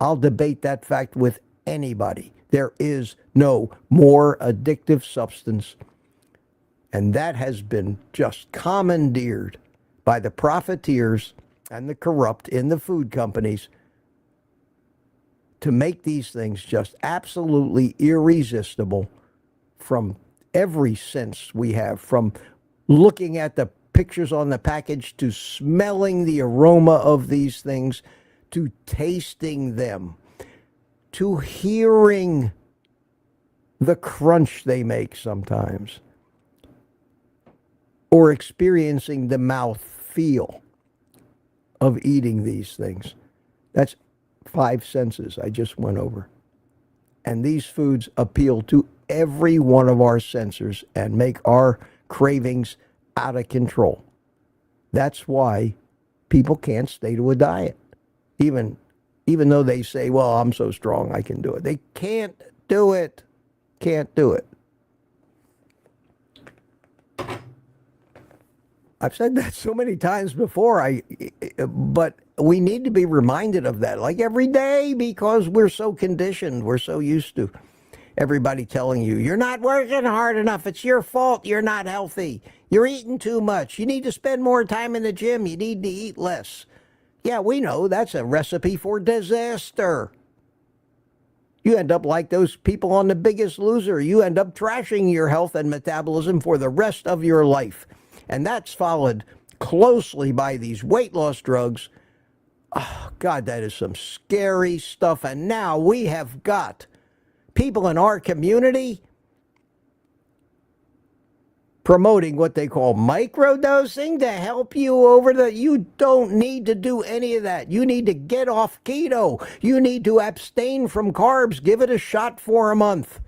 I'll debate that fact with anybody. There is no more addictive substance. And that has been just commandeered by the profiteers and the corrupt in the food companies to make these things just absolutely irresistible from every sense we have, from looking at the pictures on the package to smelling the aroma of these things to tasting them to hearing the crunch they make sometimes, or experiencing the mouth feel of eating these things. That's 5 senses I just went over. And these foods appeal to every one of our senses and make our cravings out of control. That's why people can't stay to a diet. Even though they say, well, I'm so strong, I can do it. They can't do it. Can't do it. I've said that so many times before, but we need to be reminded of that, like every day, because we're so conditioned, we're so used to everybody telling you, you're not working hard enough, it's your fault, you're not healthy, you're eating too much, you need to spend more time in the gym, you need to eat less. Yeah, we know that's a recipe for disaster. You end up like those people on The Biggest Loser. You end up trashing your health and metabolism for the rest of your life. And that's followed closely by these weight loss drugs. Oh, God, that is some scary stuff. And now we have got people in our community promoting what they call microdosing to help you over the... You don't need to do any of that. You need to get off keto. You need to abstain from carbs. Give it a shot for a month.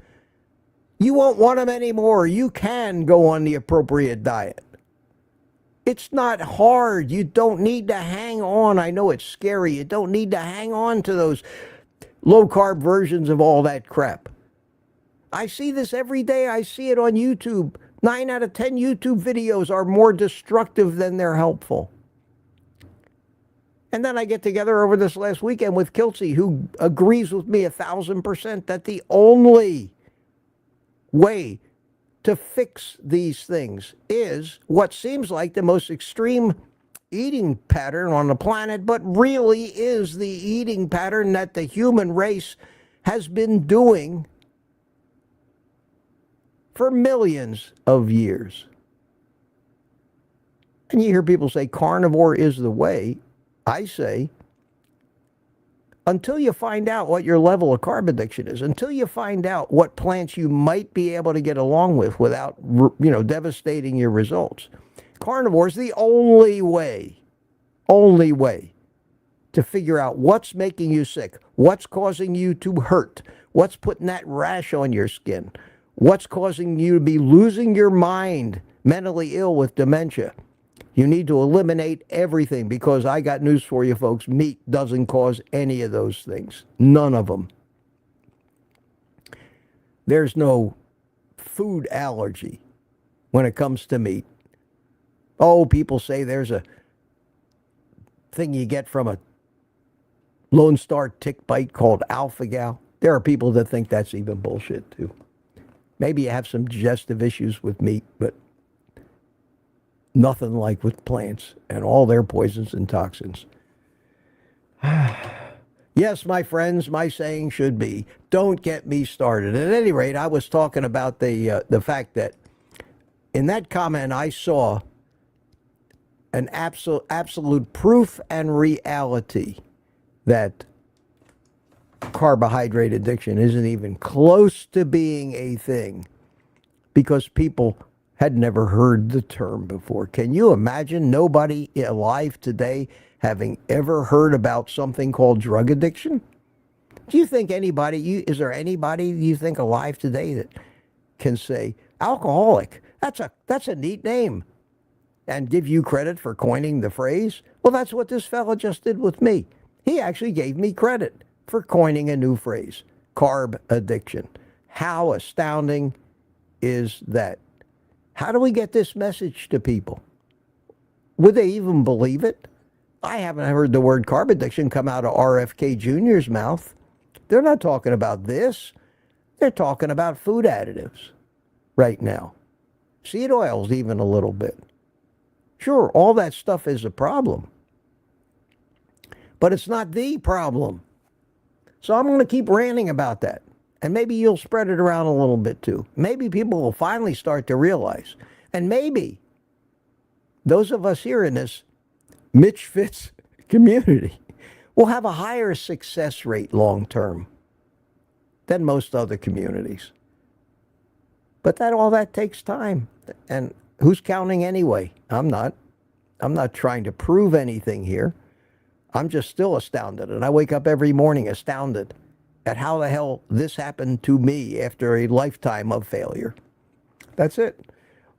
You won't want them anymore. You can go on the appropriate diet. It's not hard. You don't need to hang on. I know it's scary. You don't need to hang on to those low-carb versions of all that crap. I see this every day. I see it on YouTube. 9 out of 10 YouTube videos are more destructive than they're helpful. And then I get together over this last weekend with Kelsey, who agrees with me 1,000% that the only way to fix these things is what seems like the most extreme eating pattern on the planet, but really is the eating pattern that the human race has been doing for millions of years. And you hear people say carnivore is the way. I say, until you find out what your level of carb addiction is, until you find out what plants you might be able to get along with without, devastating your results, carnivore is the only way to figure out what's making you sick, what's causing you to hurt, what's putting that rash on your skin, what's causing you to be losing your mind, mentally ill with dementia. You need to eliminate everything, because I got news for you, folks. Meat doesn't cause any of those things. None of them. There's no food allergy when it comes to meat. Oh, people say there's a thing you get from a Lone Star tick bite called alpha-gal. There are people that think that's even bullshit, too. Maybe you have some digestive issues with meat, but nothing like with plants and all their poisons and toxins. Yes, my friends, my saying should be, don't get me started. At any rate, I was talking about the fact that in that comment I saw an absolute proof and reality that carbohydrate addiction isn't even close to being a thing, because people had never heard the term before. Can you imagine nobody alive today having ever heard about something called drug addiction? Do you think anybody, is there anybody you think alive today that can say, alcoholic, that's a neat name, and give you credit for coining the phrase? Well, that's what this fella just did with me. He actually gave me credit for coining a new phrase, carb addiction. How astounding is that? How do we get this message to people? Would they even believe it? I haven't heard the word carb addiction come out of RFK Jr.'s mouth. They're not talking about this. They're talking about food additives right now. Seed oils even a little bit. Sure, all that stuff is a problem, but it's not the problem. So I'm going to keep ranting about that. And maybe you'll spread it around a little bit too. Maybe people will finally start to realize. And maybe those of us here in this Mitch Fitz community will have a higher success rate long term than most other communities. But all that takes time. And who's counting anyway? I'm not. I'm not trying to prove anything here. I'm just still astounded. And I wake up every morning astounded at how the hell this happened to me after a lifetime of failure. That's it.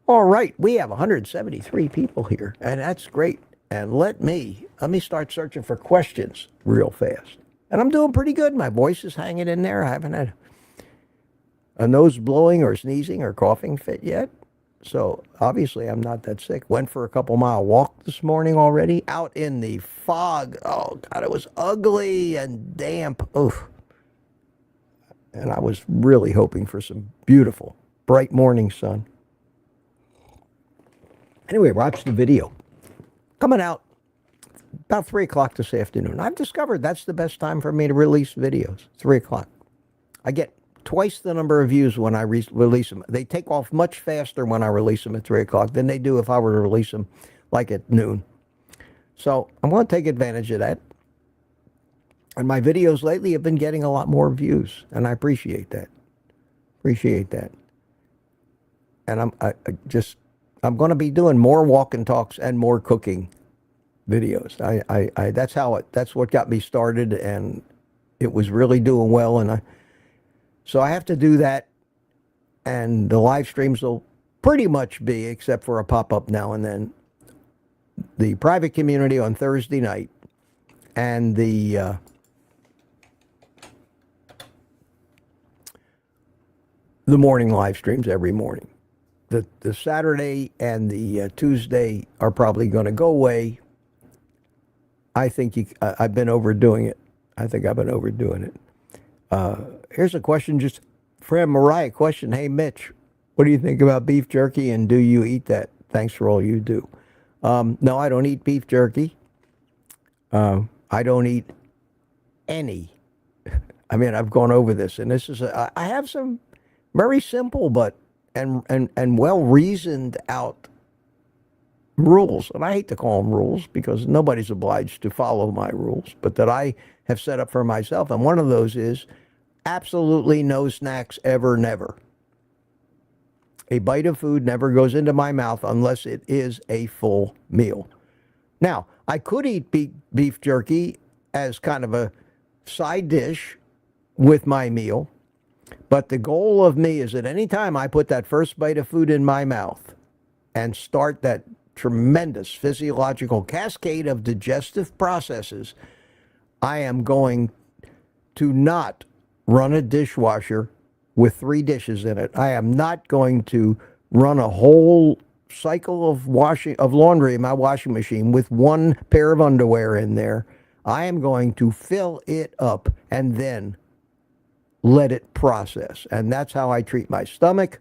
All right, we have 173 people here, and that's great. And let me start searching for questions real fast. And I'm doing pretty good. My voice is hanging in there. I haven't had a nose blowing or sneezing or coughing fit yet. So obviously I'm not that sick. Went for a couple-mile walk this morning already, out in the fog. Oh, God, it was ugly and damp. Oof. And I was really hoping for some beautiful, bright morning sun. Anyway, watch the video. Coming out about 3 o'clock this afternoon. I've discovered that's the best time for me to release videos, 3 o'clock. I get twice the number of views when I release them. They take off much faster when I release them at 3 o'clock than they do if I were to release them like at noon. So I'm going to take advantage of that. And my videos lately have been getting a lot more views, and I appreciate that. Appreciate that. And I'm going to be doing more walk and talks and more cooking videos. That's what got me started, and it was really doing well. And so I have to do that, and the live streams will pretty much be, except for a pop-up now and then, the private community on Thursday night, and the morning live streams every morning. The Saturday and the Tuesday are probably going to go away. I think I've been overdoing it. I think I've been overdoing it. Here's a question just from Mariah. Question: Hey, Mitch, what do you think about beef jerky, and do you eat that? Thanks for all you do. No, I don't eat beef jerky. I don't eat any. I mean, I've gone over this, and this is I have some very simple but and well reasoned out rules, and I hate to call them rules because nobody's obliged to follow my rules, but that I have set up for myself. And one of those is absolutely no snacks ever, never. A bite of food never goes into my mouth unless it is a full meal. Now, I could eat beef jerky as kind of a side dish with my meal, but the goal of me is that any time I put that first bite of food in my mouth and start that tremendous physiological cascade of digestive processes, I am going to not run a dishwasher with 3 dishes in it. I am not going to run a whole cycle of laundry in my washing machine with 1 pair of underwear in there. I am going to fill it up and then let it process. And that's how I treat my stomach.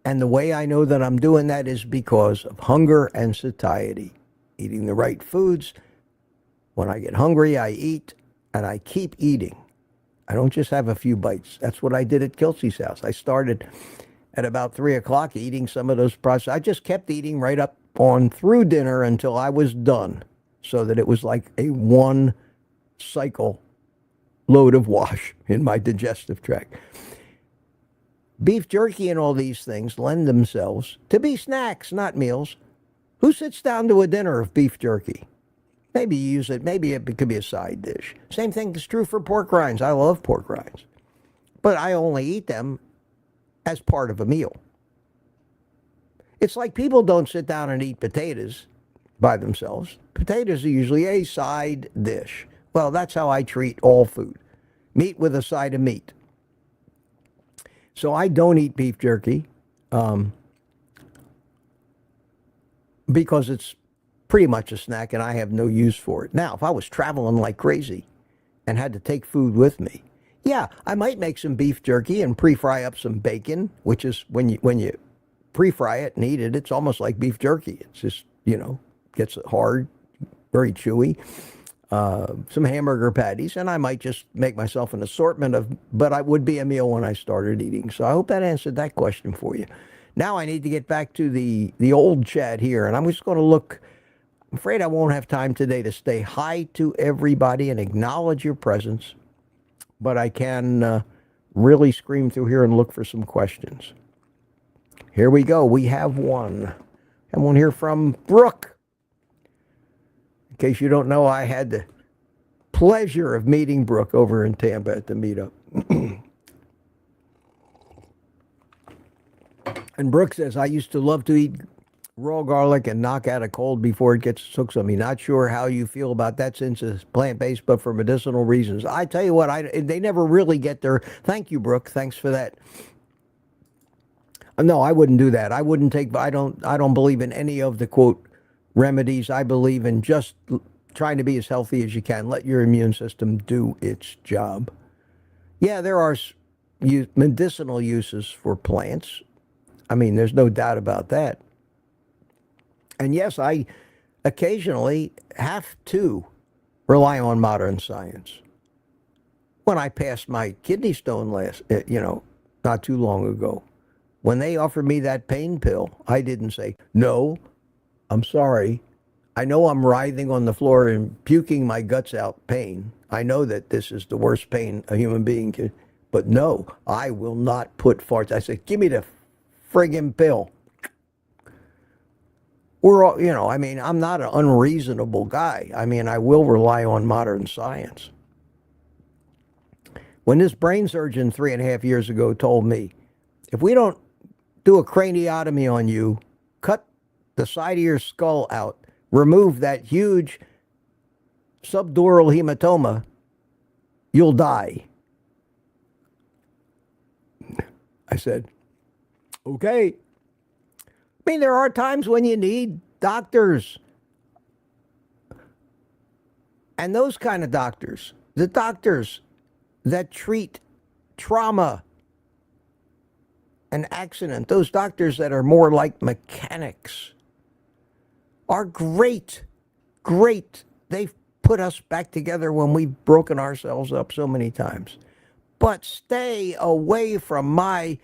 And the way I know that I'm doing that is because of hunger and satiety. Eating the right foods. When I get hungry, I eat, and I keep eating. I don't just have a few bites. That's what I did at Kelsey's house. I started at about 3 o'clock eating some of those processed. I just kept eating right up on through dinner until I was done, so that it was like a 1 cycle load of wash in my digestive tract. Beef jerky and all these things lend themselves to be snacks, not meals. Who sits down to a dinner of beef jerky? Maybe you use it, maybe it could be a side dish. Same thing is true for pork rinds. I love pork rinds. But I only eat them as part of a meal. It's like people don't sit down and eat potatoes by themselves. Potatoes are usually a side dish. Well, that's how I treat all food. Meat with a side of meat. So I don't eat beef jerky because it's pretty much a snack and I have no use for it. Now, if I was traveling like crazy and had to take food with me, yeah, I might make some beef jerky and pre-fry up some bacon, which is when you pre-fry it and eat it, it's almost like beef jerky. It's just, gets hard, very chewy. Some hamburger patties, and I might just make myself an assortment but I would be a meal when I started eating. So I hope that answered that question for you. Now I need to get back to the old chat here, and I'm just going to look. I'm afraid I won't have time today to say hi to everybody and acknowledge your presence, but I can really scream through here and look for some questions. Here we go. We have one. And one here from Brooke. In case you don't know, I had the pleasure of meeting Brooke over in Tampa at the Meetup. And Brooke says, I used to love to eat raw garlic and knock out a cold before it gets hooks on me. Not sure how you feel about that since it's plant-based, but for medicinal reasons. I tell you what, they never really get there. Thank you, Brooke. Thanks for that. No, I wouldn't do that. I don't believe in any of the, quote, remedies. I believe in just trying to be as healthy as you can. Let your immune system do its job. Yeah, there are medicinal uses for plants. I mean, there's no doubt about that. And yes, I occasionally have to rely on modern science. When I passed my kidney stone not too long ago, when they offered me that pain pill, I didn't say, no, I'm sorry. I know I'm writhing on the floor and puking my guts out pain. I know that this is the worst pain a human being can, but no, I will not put farts. I said, give me the friggin' pill. We're all, I'm not an unreasonable guy. I will rely on modern science. When this brain surgeon 3.5 years ago told me, if we don't do a craniotomy on you, cut the side of your skull out, remove that huge subdural hematoma, you'll die. I said, okay. There are times when you need doctors. And those kind of doctors, the doctors that treat trauma and accident, those doctors that are more like mechanics, are great. They've put us back together when we've broken ourselves up so many times. But stay away from my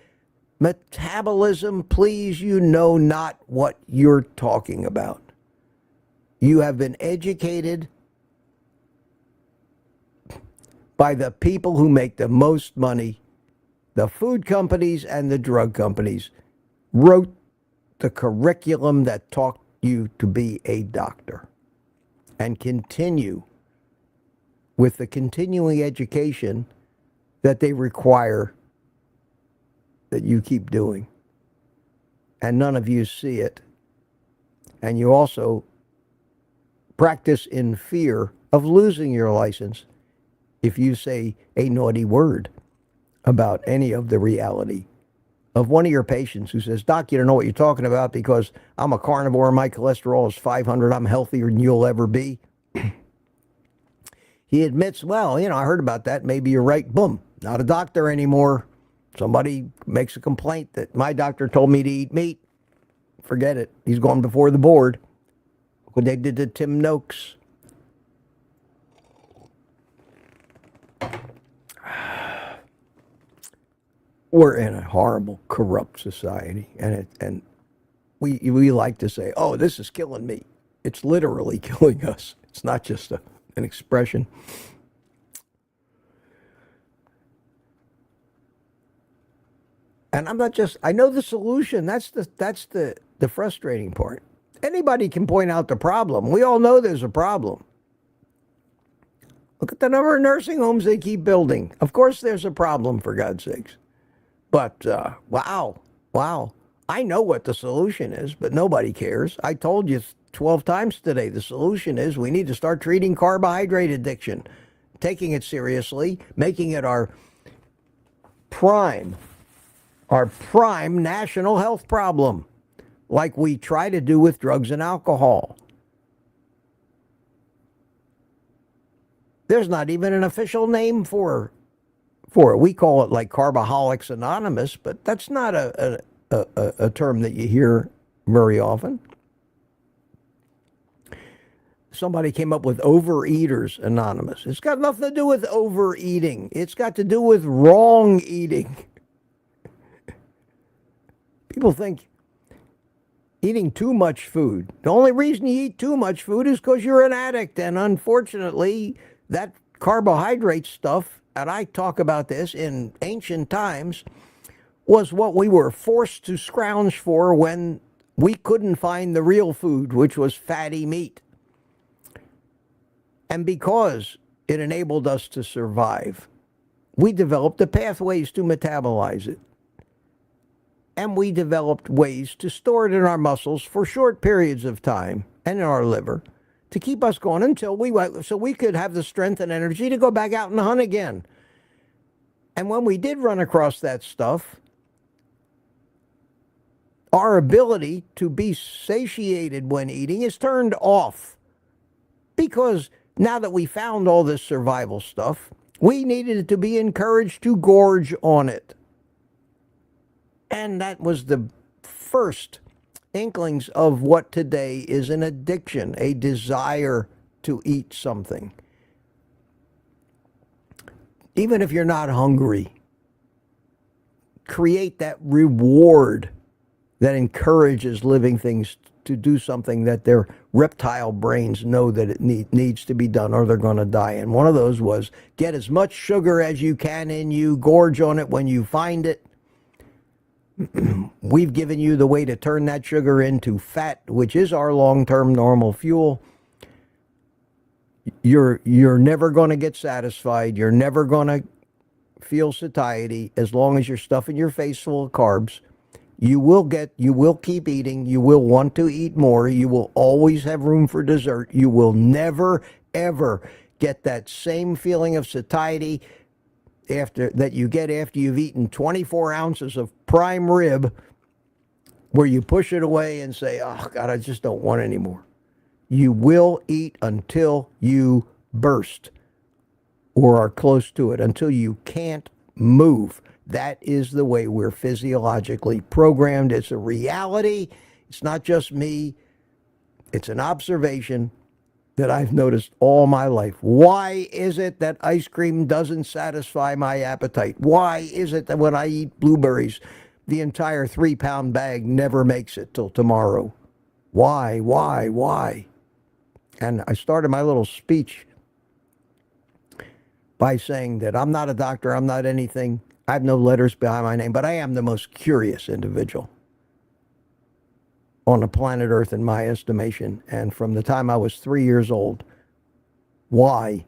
metabolism, please. You know not what you're talking about. You have been educated by the people who make the most money. The food companies and the drug companies wrote the curriculum that taught you to be a doctor, and continue with the continuing education that they require that you keep doing. And none of you see it. And you also practice in fear of losing your license if you say a naughty word about any of the reality of one of your patients who says, Doc, you don't know what you're talking about because I'm a carnivore, my cholesterol is 500, I'm healthier than you'll ever be. He admits, well, I heard about that, maybe you're right. Boom, not a doctor anymore. Somebody makes a complaint that my doctor told me to eat meat. Forget it. He's gone before the board. What they did to Tim Noakes. We're in a horrible, corrupt society, and we like to say, "Oh, this is killing me." It's literally killing us. It's not just an expression. And I know the solution. That's the frustrating part. Anybody can point out the problem. We all know there's a problem. Look at the number of nursing homes they keep building. Of course there's a problem, for God's sakes. But, wow. I know what the solution is, but nobody cares. I told you 12 times today, the solution is we need to start treating carbohydrate addiction, taking it seriously, making it our prime national health problem, like we try to do with drugs and alcohol. There's not even an official name for it. We call it like Carboholics Anonymous, but that's not a term that you hear very often. Somebody came up with Overeaters Anonymous. It's got nothing to do with overeating. It's got to do with wrong eating. People think eating too much food. The only reason you eat too much food is because you're an addict. And unfortunately, that carbohydrate stuff, and I talk about this in ancient times, was what we were forced to scrounge for when we couldn't find the real food, which was fatty meat. And because it enabled us to survive, we developed the pathways to metabolize it. And we developed ways to store it in our muscles for short periods of time and in our liver to keep us going until we could have the strength and energy to go back out and hunt again. And when we did run across that stuff, our ability to be satiated when eating is turned off. Because now that we found all this survival stuff, we needed to be encouraged to gorge on it. And that was the first inklings of what today is an addiction, a desire to eat something. Even if you're not hungry, create that reward that encourages living things to do something that their reptile brains know that it needs to be done or they're going to die. And one of those was get as much sugar as you can in you, gorge on it when you find it. We've given you the way to turn that sugar into fat, which is our long-term normal fuel. You're never going to get satisfied. You're never going to feel satiety as long as you're stuffing your face full of carbs. You will keep eating. You will want to eat more. You will always have room for dessert. You will never, ever get that same feeling of satiety that you get after you've eaten 24 ounces of prime rib, where you push it away and say, oh, God, I just don't want any more. You will eat until you burst or are close to it, until you can't move. That is the way we're physiologically programmed. It's a reality. It's not just me. It's an observation that I've noticed all my life. Why is it that ice cream doesn't satisfy my appetite? Why is it that when I eat blueberries, the entire 3-pound bag never makes it till tomorrow? Why? And I started my little speech by saying that I'm not a doctor, I'm not anything. I have no letters behind my name, but I am the most curious individual on the planet Earth in my estimation. And from the time I was 3 years old, why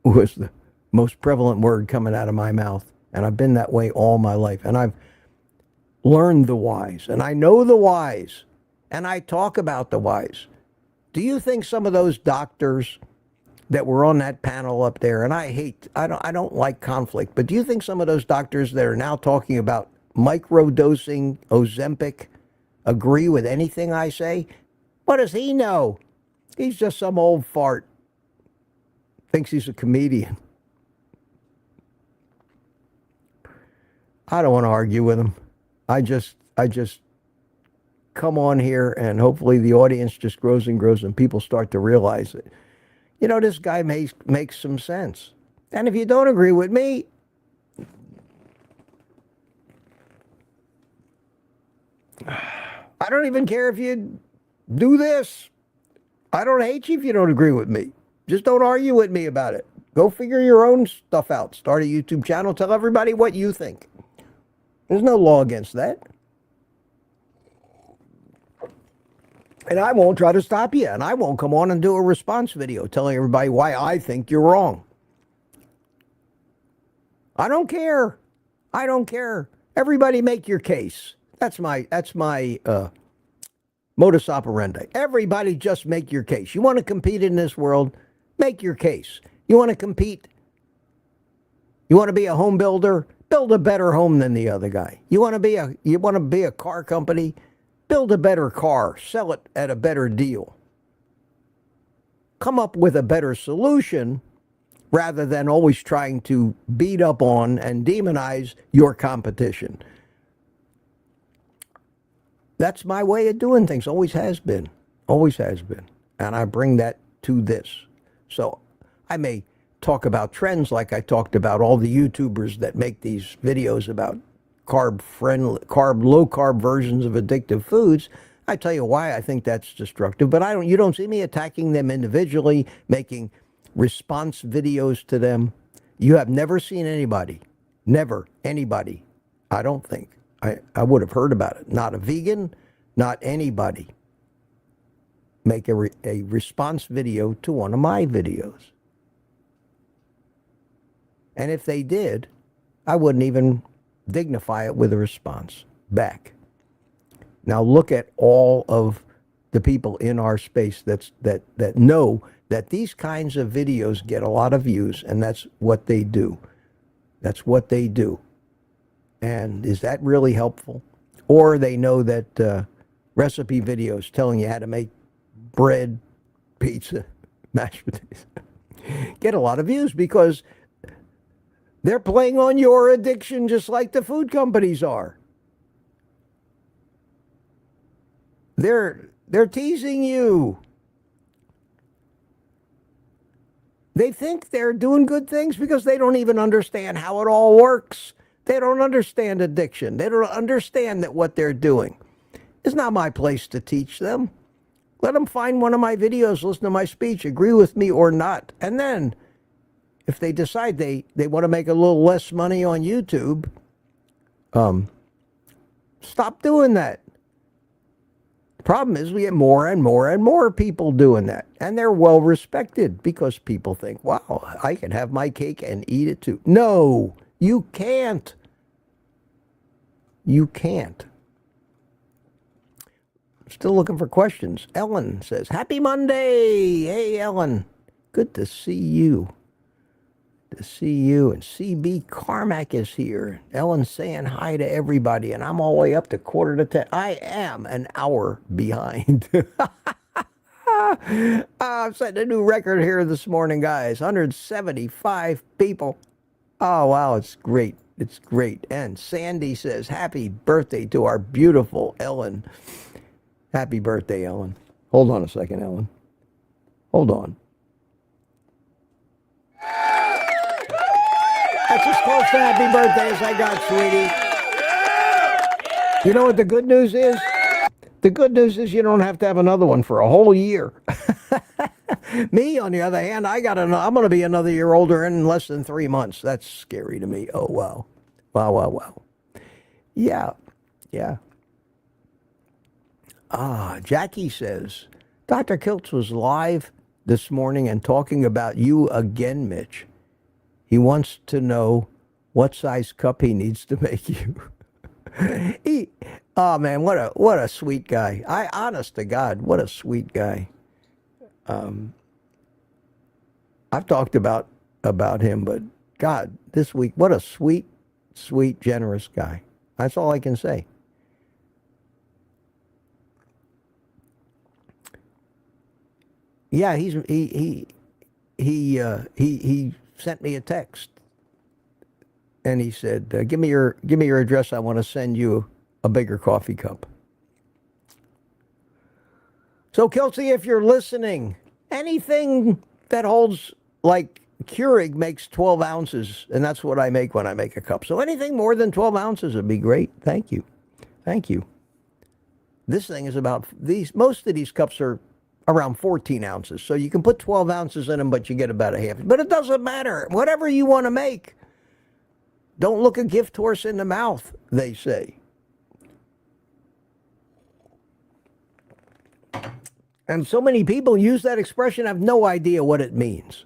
was the most prevalent word coming out of my mouth. And I've been that way all my life. And I've learned the whys. And I know the whys. and I talk about the whys. Do you think some of those doctors that were on that panel up there, and I don't like conflict, but do you think some of those doctors that are now talking about microdosing Ozempic agree with anything I say? What does he know? He's just some old fart. Thinks he's a comedian. I don't want to argue with him. I just come on here, and hopefully the audience just grows and grows and people start to realize it. You know, this guy makes some sense. And if you don't agree with me, I don't even care if you do this. I don't hate you if you don't agree with me. Just don't argue with me about it. Go figure your own stuff out. Start a YouTube channel. Tell everybody what you think. There's no law against that. And I won't try to stop you. And I won't come on and do a response video telling everybody why I think you're wrong. I don't care. I don't care. Everybody make your case. That's my modus operandi. Everybody just make your case. You want to compete in this world? Make your case. You want to compete? You want to be a home builder? Build a better home than the other guy. You want to be a car company? Build a better car. Sell it at a better deal. Come up with a better solution rather than always trying to beat up on and demonize your competition. That's my way of doing things. Always has been. Always has been. And I bring that to this. So I may talk about trends like I talked about all the YouTubers that make these videos about low carb versions of addictive foods. I tell you why I think that's destructive, but you don't see me attacking them individually, making response videos to them. You have never seen anybody, I don't think, I would have heard about it. Not a vegan, not anybody make a response video to one of my videos. And if they did, I wouldn't even dignify it with a response back. Now look at all of the people in our space that know that these kinds of videos get a lot of views, and that's what they do. That's what they do. And is that really helpful? Or they know that recipe videos telling you how to make bread, pizza, mashed potatoes get a lot of views because they're playing on your addiction just like the food companies are. They're teasing you. They think they're doing good things because they don't even understand how it all works. They don't understand addiction. They don't understand that what they're doing. It's not my place to teach them. Let them find one of my videos, listen to my speech, agree with me or not. And then, if they decide they want to make a little less money on YouTube, stop doing that. The problem is we get more and more and more people doing that. And they're well respected because people think, wow, I can have my cake and eat it too. No, you can't. You can't. Still looking for questions. Ellen says, happy Monday. Hey, Ellen. Good to see you. To see you. And CB Carmack is here. Ellen's saying hi to everybody. And I'm all the way up to 9:45. I am an hour behind. I'm setting a new record here this morning, guys. 175 people. Oh, wow. It's great. It's great. And Sandy says, happy birthday to our beautiful Ellen. Happy birthday, Ellen. Hold on a second, Ellen. Hold on. That's as close to happy birthday as I got, sweetie. You know what the good news is? The good news is you don't have to have another one for a whole year. Me, on the other hand, I'm going to be another year older in less than 3 months. That's scary to me. Oh, wow. Wow, wow, wow. Yeah, yeah. Jackie says, Dr. Kiltz was live this morning and talking about you again, Mitch. He wants to know what size cup he needs to make you. Oh man, what a sweet guy. Honest to God, what a sweet guy. I've talked about him, but God, this week, what a sweet, sweet, generous guy. That's all I can say. Yeah, he sent me a text, and he said, "Give me your address. I want to send you a bigger coffee cup." So, Kelsey, if you're listening, anything that holds, like Keurig makes 12 ounces, and that's what I make when I make a cup. So anything more than 12 ounces would be great. Thank you. Thank you. This thing is about most of these cups are around 14 ounces. So you can put 12 ounces in them, but you get about a half. But it doesn't matter. Whatever you want to make. Don't look a gift horse in the mouth, they say. And so many people use that expression, have no idea what it means.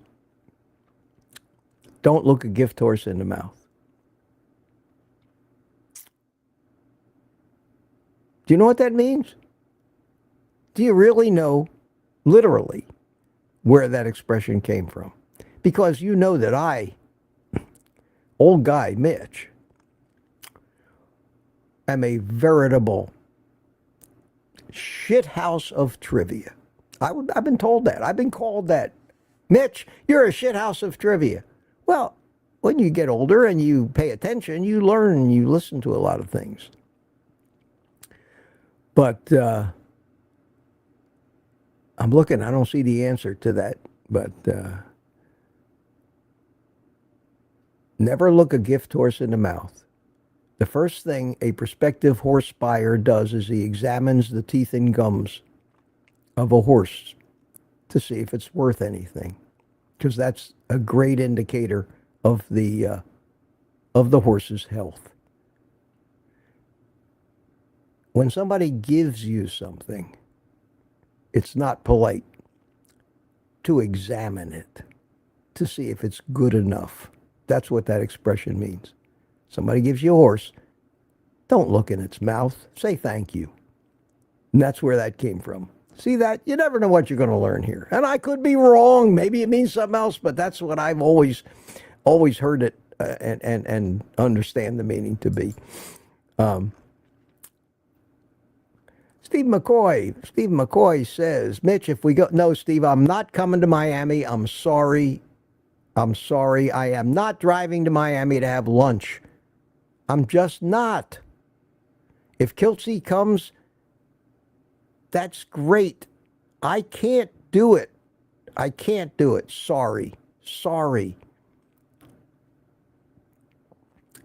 Don't look a gift horse in the mouth. Do you know what that means? Do you really know, literally, where that expression came from? Because you know that I, old guy Mitch, am a veritable shithouse of trivia. I've been told that. I've been called that. Mitch, you're a shithouse of trivia. Well, when you get older and you pay attention, you learn, you listen to a lot of things. But I'm looking, I don't see the answer to that. But never look a gift horse in the mouth. The first thing a prospective horse buyer does is he examines the teeth and gums of a horse to see if it's worth anything, because that's a great indicator of the horse's health. When somebody gives you something, it's not polite to examine it to see if it's good enough. That's what that expression means. Somebody gives you a horse, don't look in its mouth, say thank you. And that's where that came from. See that? You never know what you're going to learn here. And I could be wrong. Maybe it means something else, but that's what I've always heard it and understand the meaning to be. Steve McCoy says, Mitch, if we go, no, Steve, I'm not coming to Miami. I'm sorry. I am not driving to Miami to have lunch. I'm just not. If Kelsey comes, that's great. I can't do it. Sorry.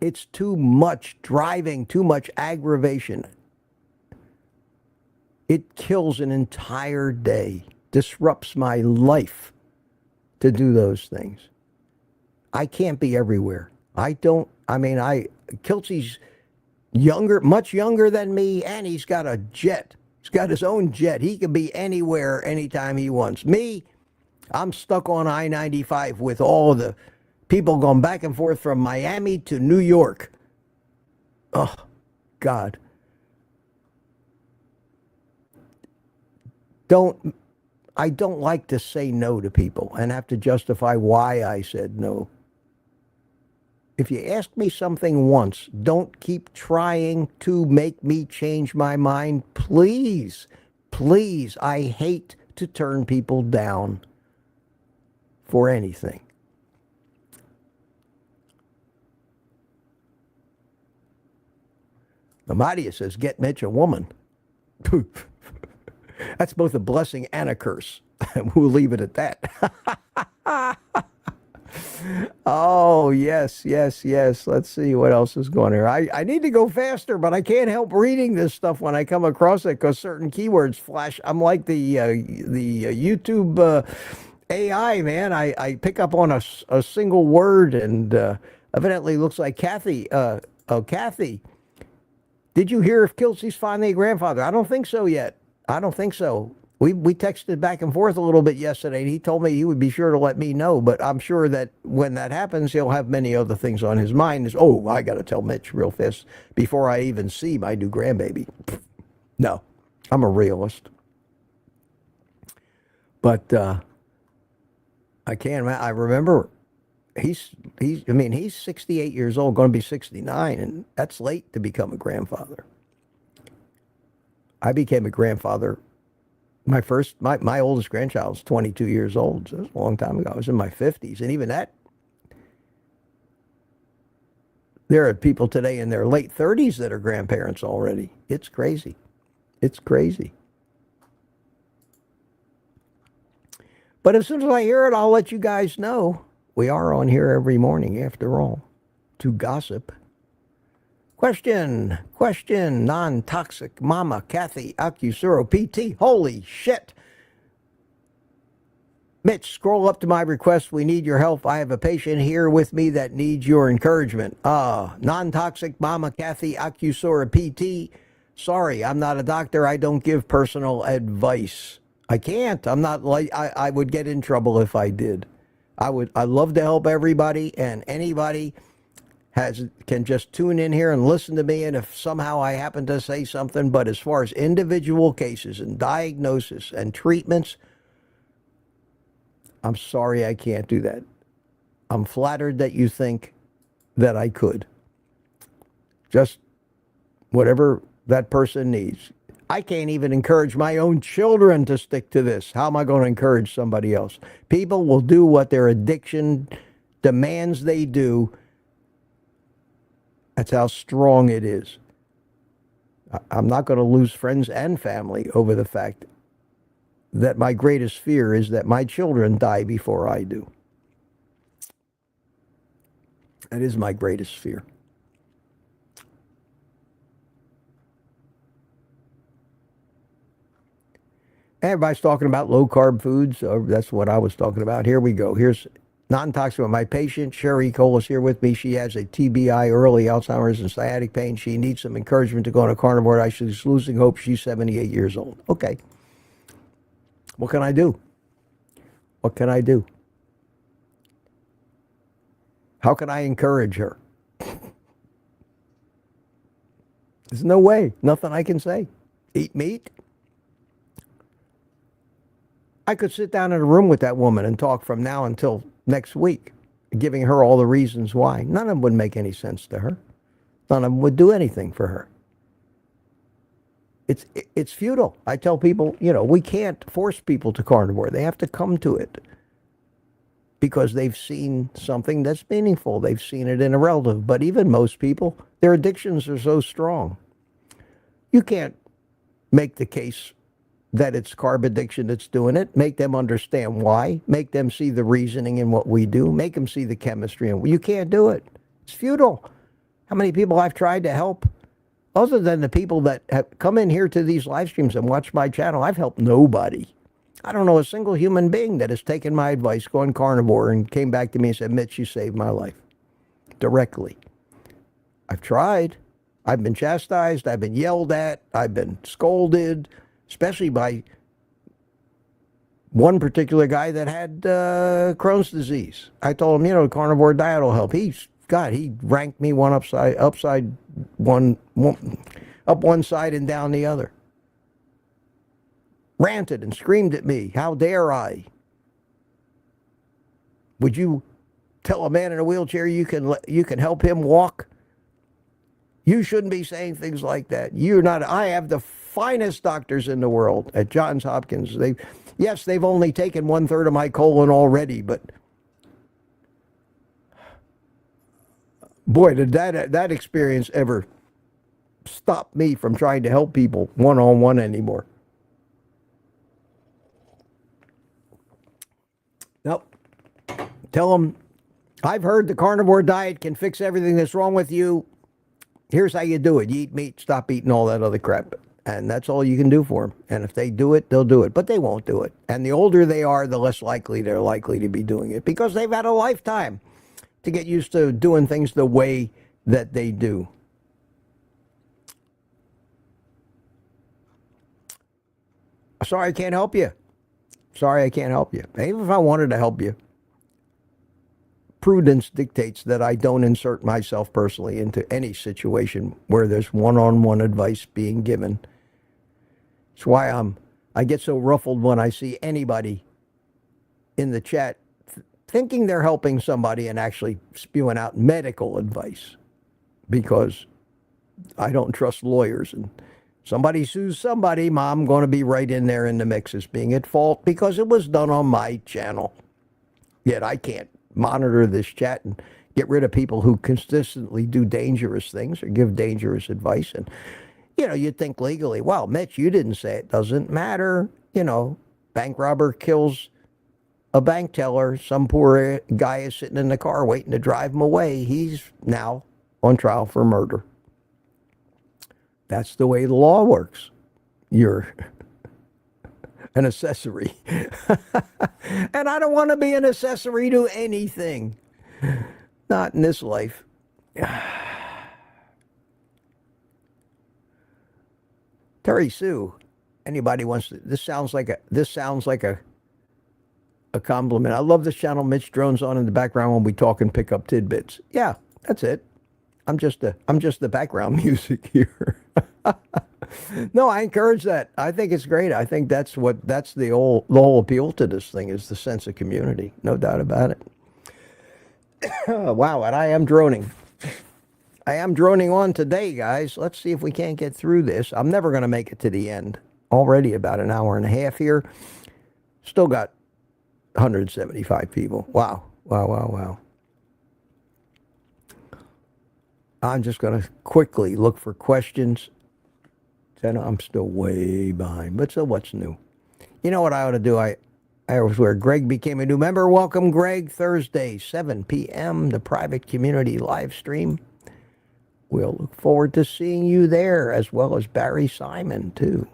It's too much driving, too much aggravation. It kills an entire day, disrupts my life to do those things. I can't be everywhere. Kelsey's younger, much younger than me, and he's got a jet. He's got his own jet. He can be anywhere, anytime he wants. Me, I'm stuck on I-95 with all the people going back and forth from Miami to New York. Oh, God. I don't like to say no to people and have to justify why I said no. If you ask me something once, don't keep trying to make me change my mind. Please, I hate to turn people down for anything. Amadia says, get Mitch a woman. That's both a blessing and a curse. We'll leave it at that. Oh, yes. Let's see what else is going here. I need to go faster, but I can't help reading this stuff when I come across it because certain keywords flash. I'm like the YouTube AI, man. I pick up on a single word, and evidently looks like Kathy. Kathy, did you hear if Kelsey's finally a grandfather? I don't think so yet. I don't think so. We texted back and forth a little bit yesterday, and he told me he would be sure to let me know, but I'm sure that when that happens, he'll have many other things on his mind. Is, oh, I got to tell Mitch real fast before I even see my new grandbaby. No, I'm a realist. But I can't. I remember he's 68 years old, going to be 69, and that's late to become a grandfather. I became a grandfather. My oldest grandchild was 22 years old. So it was a long time ago. I was in my 50s. And even that, there are people today in their late 30s that are grandparents already. It's crazy. It's crazy. But as soon as I hear it, I'll let you guys know. We are on here every morning, after all, to gossip. Question, non-toxic Mama Kathy Acusuro PT. Holy shit. Mitch, scroll up to my request. We need your help. I have a patient here with me that needs your encouragement. Non-toxic Mama Kathy Acusuro PT. Sorry, I'm not a doctor. I don't give personal advice. I can't. I'm not like, I would get in trouble if I did. I love to help everybody, and anybody can just tune in here and listen to me, and if somehow I happen to say something, but as far as individual cases and diagnosis and treatments, I'm sorry I can't do that. I'm flattered that you think that I could. Just whatever that person needs. I can't even encourage my own children to stick to this. How am I going to encourage somebody else? People will do what their addiction demands they do. That's how strong it is. I'm not going to lose friends and family over the fact that my greatest fear is that my children die before I do. That is my greatest fear. Everybody's talking about low-carb foods. That's what I was talking about. Here we go. Here's non-toxic. My patient, Sherry Cole, is here with me. She has a TBI, early Alzheimer's, and sciatic pain. She needs some encouragement to go on a carnivore diet. She's losing hope. She's 78 years old. Okay. What can I do? What can I do? How can I encourage her? There's no way. Nothing I can say. Eat meat? I could sit down in a room with that woman and talk from now until next week, giving her all the reasons why. None of them would make any sense to her. None of them would do anything for her. It's futile. I tell people, we can't force people to carnivore. They have to come to it because they've seen something that's meaningful. They've seen it in a relative. But even most people, their addictions are so strong. You can't make the case that it's carb addiction that's doing it. Make them understand why. Make them see the reasoning in what we do. Make them see the chemistry. And you can't do it. It's futile. How many people I've tried to help? Other than the people that have come in here to these live streams and watch my channel, I've helped nobody. I don't know a single human being that has taken my advice, gone carnivore, and came back to me and said, Mitch, you saved my life. Directly. I've tried. I've been chastised. I've been yelled at. I've been scolded, especially by one particular guy that had Crohn's disease. I told him, carnivore diet will help. He ranked me up one side and down the other. Ranted and screamed at me. How dare I? Would you tell a man in a wheelchair you can help him walk? You shouldn't be saying things like that. You're not. I have the finest doctors in the world at Johns Hopkins. They've only taken 1/3 of my colon already, but boy, did that experience ever stop me from trying to help people one-on-one anymore. Nope. Tell them, I've heard the carnivore diet can fix everything that's wrong with you. Here's how you do it. You eat meat, stop eating all that other crap. And that's all you can do for them. And if they do it, they'll do it. But they won't do it. And the older they are, the less likely they're likely to be doing it, because they've had a lifetime to get used to doing things the way that they do. sorry I can't help you. Sorry I can't help you. Even if I wanted to help you, prudence dictates that I don't insert myself personally into any situation where there's one-on-one advice being given. That's why I get so ruffled when I see anybody in the chat thinking they're helping somebody and actually spewing out medical advice, because I don't trust lawyers. And somebody sues somebody, I'm going to be right in there in the mix as being at fault because it was done on my channel. Yet I can't monitor this chat and get rid of people who consistently do dangerous things or give dangerous advice. And, you'd think legally, well, Mitch, you didn't say it. Doesn't matter. Bank robber kills a bank teller. Some poor guy is sitting in the car waiting to drive him away. He's now on trial for murder. That's the way the law works. You're an accessory. And I don't want to be an accessory to anything. Not in this life. Terry Sue, anybody wants to, this sounds like a compliment. I love this channel. Mitch drones on in the background when we talk and pick up tidbits. Yeah, that's it. I'm just the background music here. No, I encourage that. I think it's great. I think that's the whole appeal to this thing, is the sense of community. No doubt about it. Wow, and I am droning. I am droning on today, guys. Let's see if we can't get through this. I'm never going to make it to the end. Already about an hour and a half here. Still got 175 people. Wow. Wow. I'm just going to quickly look for questions. I'm still way behind, but so what's new? You know what I ought to do? I was where Greg became a new member. Welcome, Greg. Thursday, 7 p.m., the private community live stream. We'll look forward to seeing you there, as well as Barry Simon, too.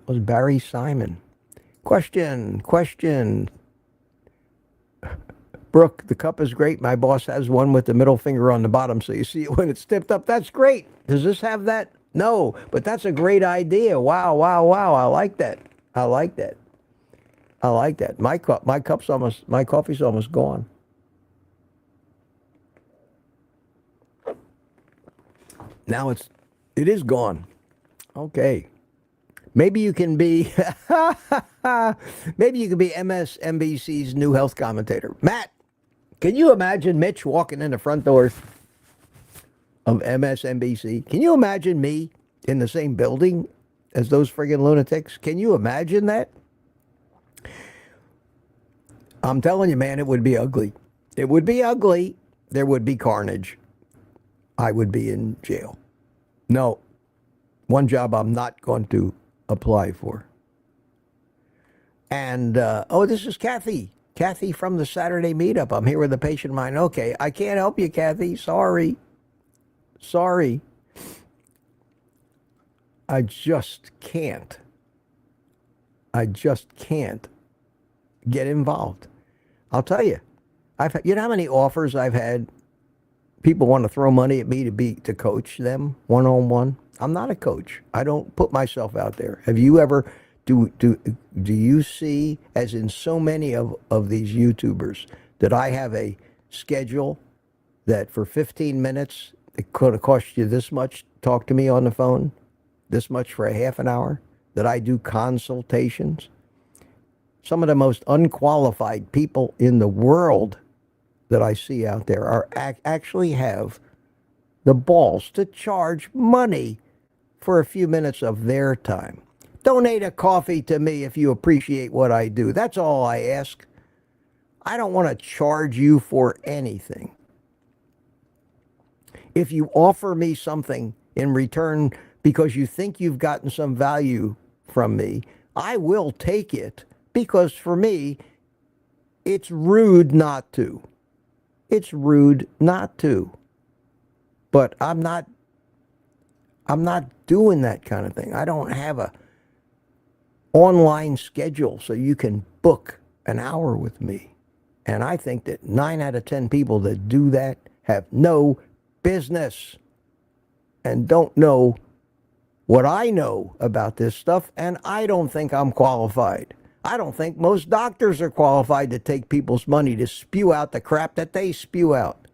Barry Simon. Question. Brooke, the cup is great. My boss has one with the middle finger on the bottom, so you see it when it's tipped up. That's great. Does this have that? No, but that's a great idea. Wow. I like that. My coffee's almost gone. Now it is gone. Okay. Maybe you can be MSNBC's new health commentator. Matt, can you imagine Mitch walking in the front doors of MSNBC? Can you imagine me in the same building as those friggin' lunatics? Can you imagine that? I'm telling you, man, it would be ugly. It would be ugly. There would be carnage. I would be in jail. No. One job I'm not going to apply for. And, this is Kathy. Kathy from the Saturday Meetup. I'm here with a patient of mine. Okay, I can't help you, Kathy. Sorry. I just can't get involved. I'll tell you. You know how many offers I've had? People want to throw money at me to coach them one-on-one. I'm not a coach. I don't put myself out there. Have you ever, do you see, as in so many of these YouTubers, that I have a schedule that for 15 minutes, it could have cost you this much, talk to me on the phone, this much for a half an hour, that I do consultations? Some of the most unqualified people in the world that I see out there are actually have the balls to charge money for a few minutes of their time. Donate a coffee to me if you appreciate what I do. That's all I ask. I don't want to charge you for anything. If you offer me something in return because you think you've gotten some value from me, I will take it, because for me, it's rude not to. It's rude not to. But I'm not doing that kind of thing. I don't have a online schedule so you can book an hour with me. And I think that 9 out of 10 people that do that have no business and don't know what I know about this stuff, and I don't think I'm qualified. I don't think most doctors are qualified to take people's money to spew out the crap that they spew out.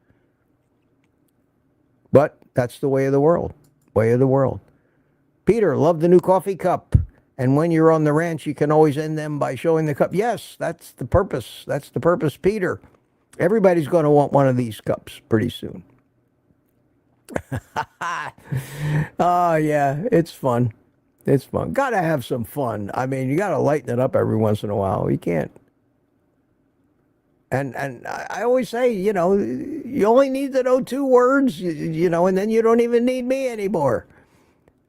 But that's the way of the world. Way of the world. Peter, love the new coffee cup. And when you're on the ranch, you can always end them by showing the cup. Yes, that's the purpose. That's the purpose, Peter. Everybody's going to want one of these cups pretty soon. Oh, yeah, it's fun. It's fun. Got to have some fun. I mean, you got to lighten it up every once in a while. You can't. And I always say, you know, you only need to know 2 words, you know, and then you don't even need me anymore.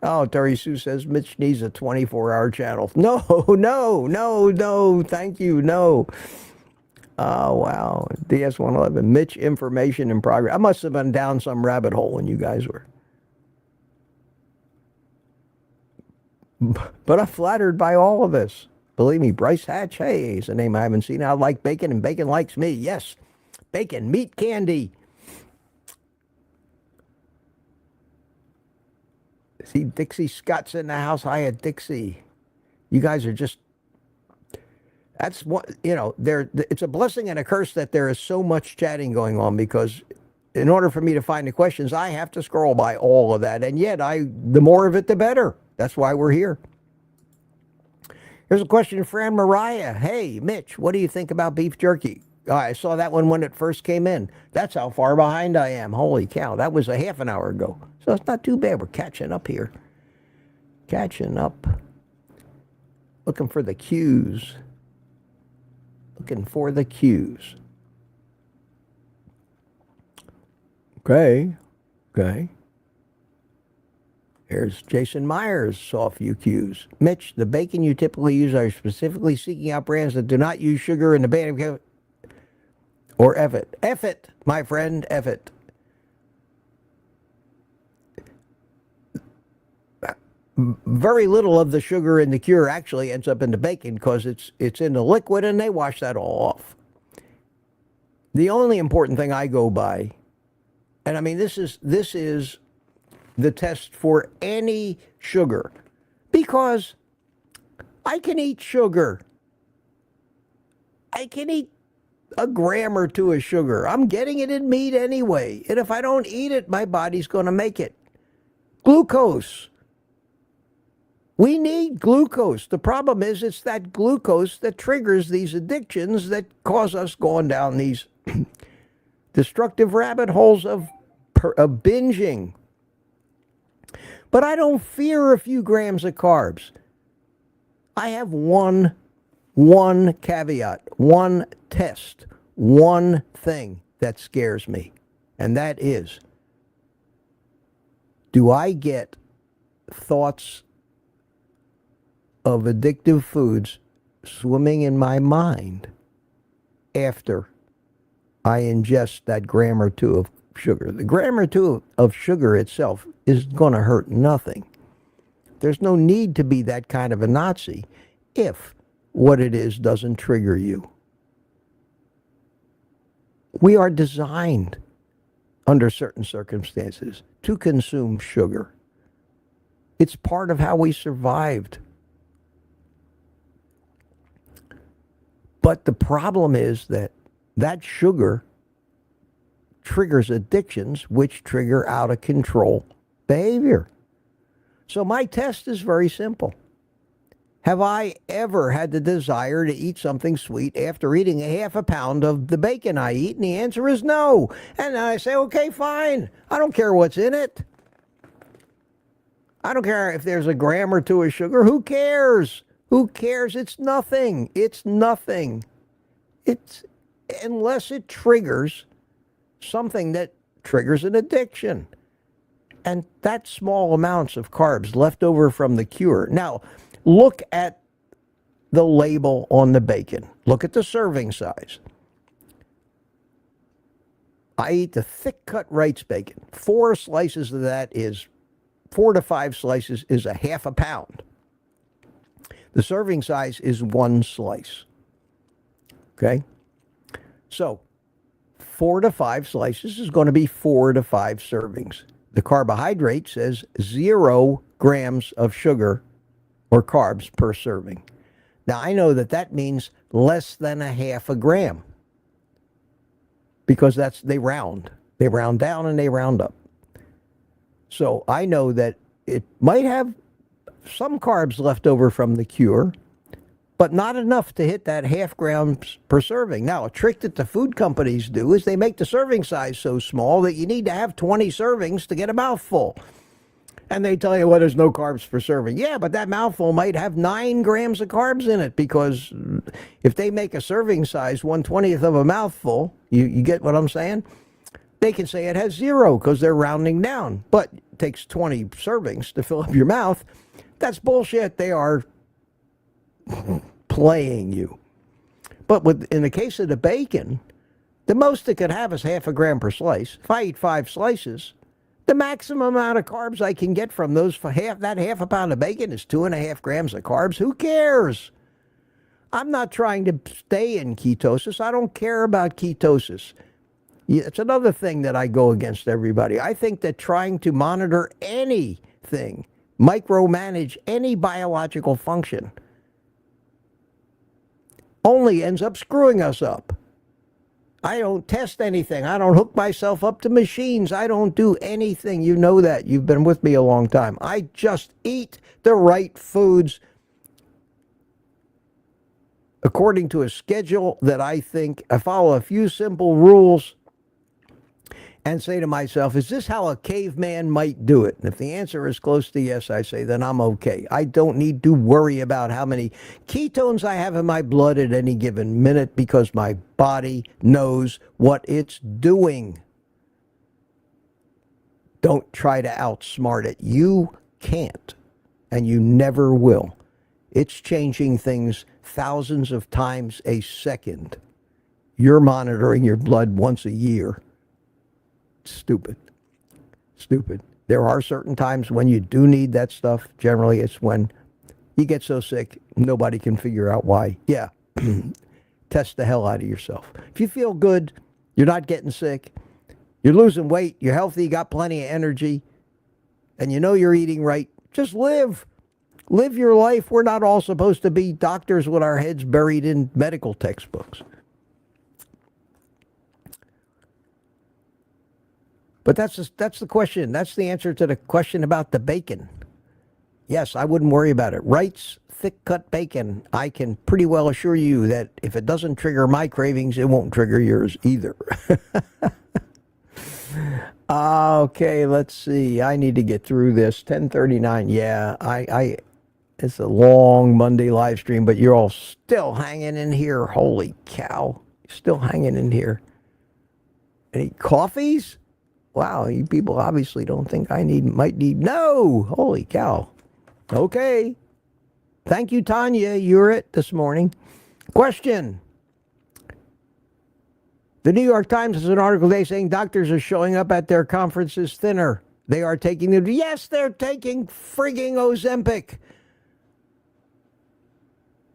Oh, Terry Sue says Mitch needs a 24-hour channel. No, no, no, no, thank you, no. Oh, wow. DS111, Mitch information in progress. I must have been down some rabbit hole when you guys were. But I'm flattered by all of this. Believe me, Bryce Hatch, hey, is a name I haven't seen. I like bacon, and bacon likes me. Yes, bacon, meat candy. See, Dixie Scott's in the house. Hiya, Dixie. You guys are just, that's what, you know, it's a blessing and a curse that there is so much chatting going on, because in order for me to find the questions, I have to scroll by all of that. And yet, the more of it, the better. That's why we're here. Here's a question from Ann Mariah. Hey, Mitch, what do you think about beef jerky? Oh, I saw that one when it first came in. That's how far behind I am. Holy cow. That was a half an hour ago. So it's not too bad. We're catching up here. Catching up. Looking for the cues. Looking for the cues. Okay. Okay. Here's Jason Myers, saw a few cues. Mitch, the bacon you typically use are specifically seeking out brands that do not use sugar in the bacon. Or F it. F it, my friend, F it. Very little of the sugar in the cure actually ends up in the bacon because it's in the liquid and they wash that all off. The only important thing I go by, and I mean this is the test for any sugar, because I can eat sugar. I can eat a gram or 2 of sugar. I'm getting it in meat anyway. And if I don't eat it, my body's going to make it. Glucose. We need glucose. The problem is it's that glucose that triggers these addictions that cause us going down these destructive rabbit holes of binging. But I don't fear a few grams of carbs. I have one caveat, one test, one thing that scares me. And that is, do I get thoughts of addictive foods swimming in my mind after I ingest that gram or 2 of sugar? The gram or 2 of sugar itself is going to hurt nothing. There's no need to be that kind of a Nazi if what it is doesn't trigger you. We are designed, under certain circumstances, to consume sugar. It's part of how we survived. But the problem is that sugar triggers addictions, which trigger out of control behavior. So my test is very simple. Have I ever had the desire to eat something sweet after eating a half a pound of the bacon I eat? And the answer is no. And I say, okay, fine. I don't care what's in it. I don't care if there's a gram or 2 of sugar. Who cares? Who cares? It's nothing. It's nothing. It's unless it triggers something that triggers an addiction. And that's small amounts of carbs left over from the cure. Now, look at the label on the bacon. Look at the serving size. I eat the thick cut Wright's bacon. 4 slices of that is 4 to 5 slices is a half a pound. The serving size is 1 slice. Okay? So 4 to 5 slices is going to be 4 to 5 servings. the carbohydrate says 0 grams of sugar or carbs per serving. Now, I know that that means less than a half a gram, because they round. They round down and they round up. So I know that it might have some carbs left over from the cure, but not enough to hit that half grams per serving. Now, a trick that the food companies do is they make the serving size so small that you need to have 20 servings to get a mouthful. And they tell you, well, there's no carbs per serving. Yeah, but that mouthful might have 9 grams of carbs in it, because if they make a serving size 1/20th of a mouthful, you get what I'm saying? They can say it has 0 because they're rounding down, but it takes 20 servings to fill up your mouth. That's bullshit. They are playing you. But in the case of the bacon, the most it could have is half a gram per slice. If I eat 5 slices, the maximum amount of carbs I can get from those that half a pound of bacon is 2.5 grams of carbs. Who cares? I'm not trying to stay in ketosis. I don't care about ketosis. It's another thing that I go against everybody. I think that trying to monitor anything, micromanage any biological function, only ends up screwing us up. I don't test anything. I don't hook myself up to machines. I don't do anything. You know that. You've been with me a long time. I just eat the right foods according to a schedule that I think I follow a few simple rules and say to myself, is this how a caveman might do it? And if the answer is close to yes, I say, then I'm okay. I don't need to worry about how many ketones I have in my blood at any given minute, because my body knows what it's doing. Don't try to outsmart it. You can't, and you never will. It's changing things thousands of times a second. You're monitoring your blood once a year. Stupid. There are certain times when you do need that stuff. Generally, it's when you get so sick, nobody can figure out why. Yeah, test the hell out of yourself. If you feel good, you're not getting sick, you're losing weight, you're healthy, you got plenty of energy, and you know you're eating right, just live. Live your life. We're not all supposed to be doctors with our heads buried in medical textbooks. But that's the question. That's the answer to the question about the bacon. Yes, I wouldn't worry about it. Wright's thick-cut bacon, I can pretty well assure you that if it doesn't trigger my cravings, it won't trigger yours either. Okay, let's see. I need to get through this. 10:39. Yeah, it's a long Monday live stream, but you're all still hanging in here. Holy cow. Still hanging in here. Any coffees? Wow, you people obviously don't think I might need. No! Holy cow. Okay. Thank you, Tanya. You're it this morning. Question. The New York Times has an article today saying doctors are showing up at their conferences thinner. They are taking yes, they're taking frigging Ozempic.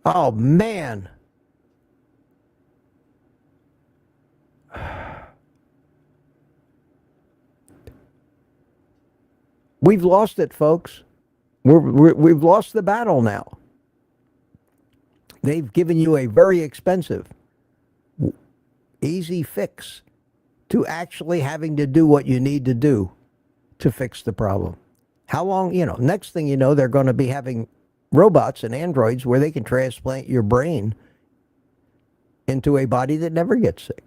Oh, man. We've lost it, folks. We've lost the battle now. They've given you a very expensive, easy fix to actually having to do what you need to do to fix the problem. How long, next thing you know, they're going to be having robots and androids where they can transplant your brain into a body that never gets sick.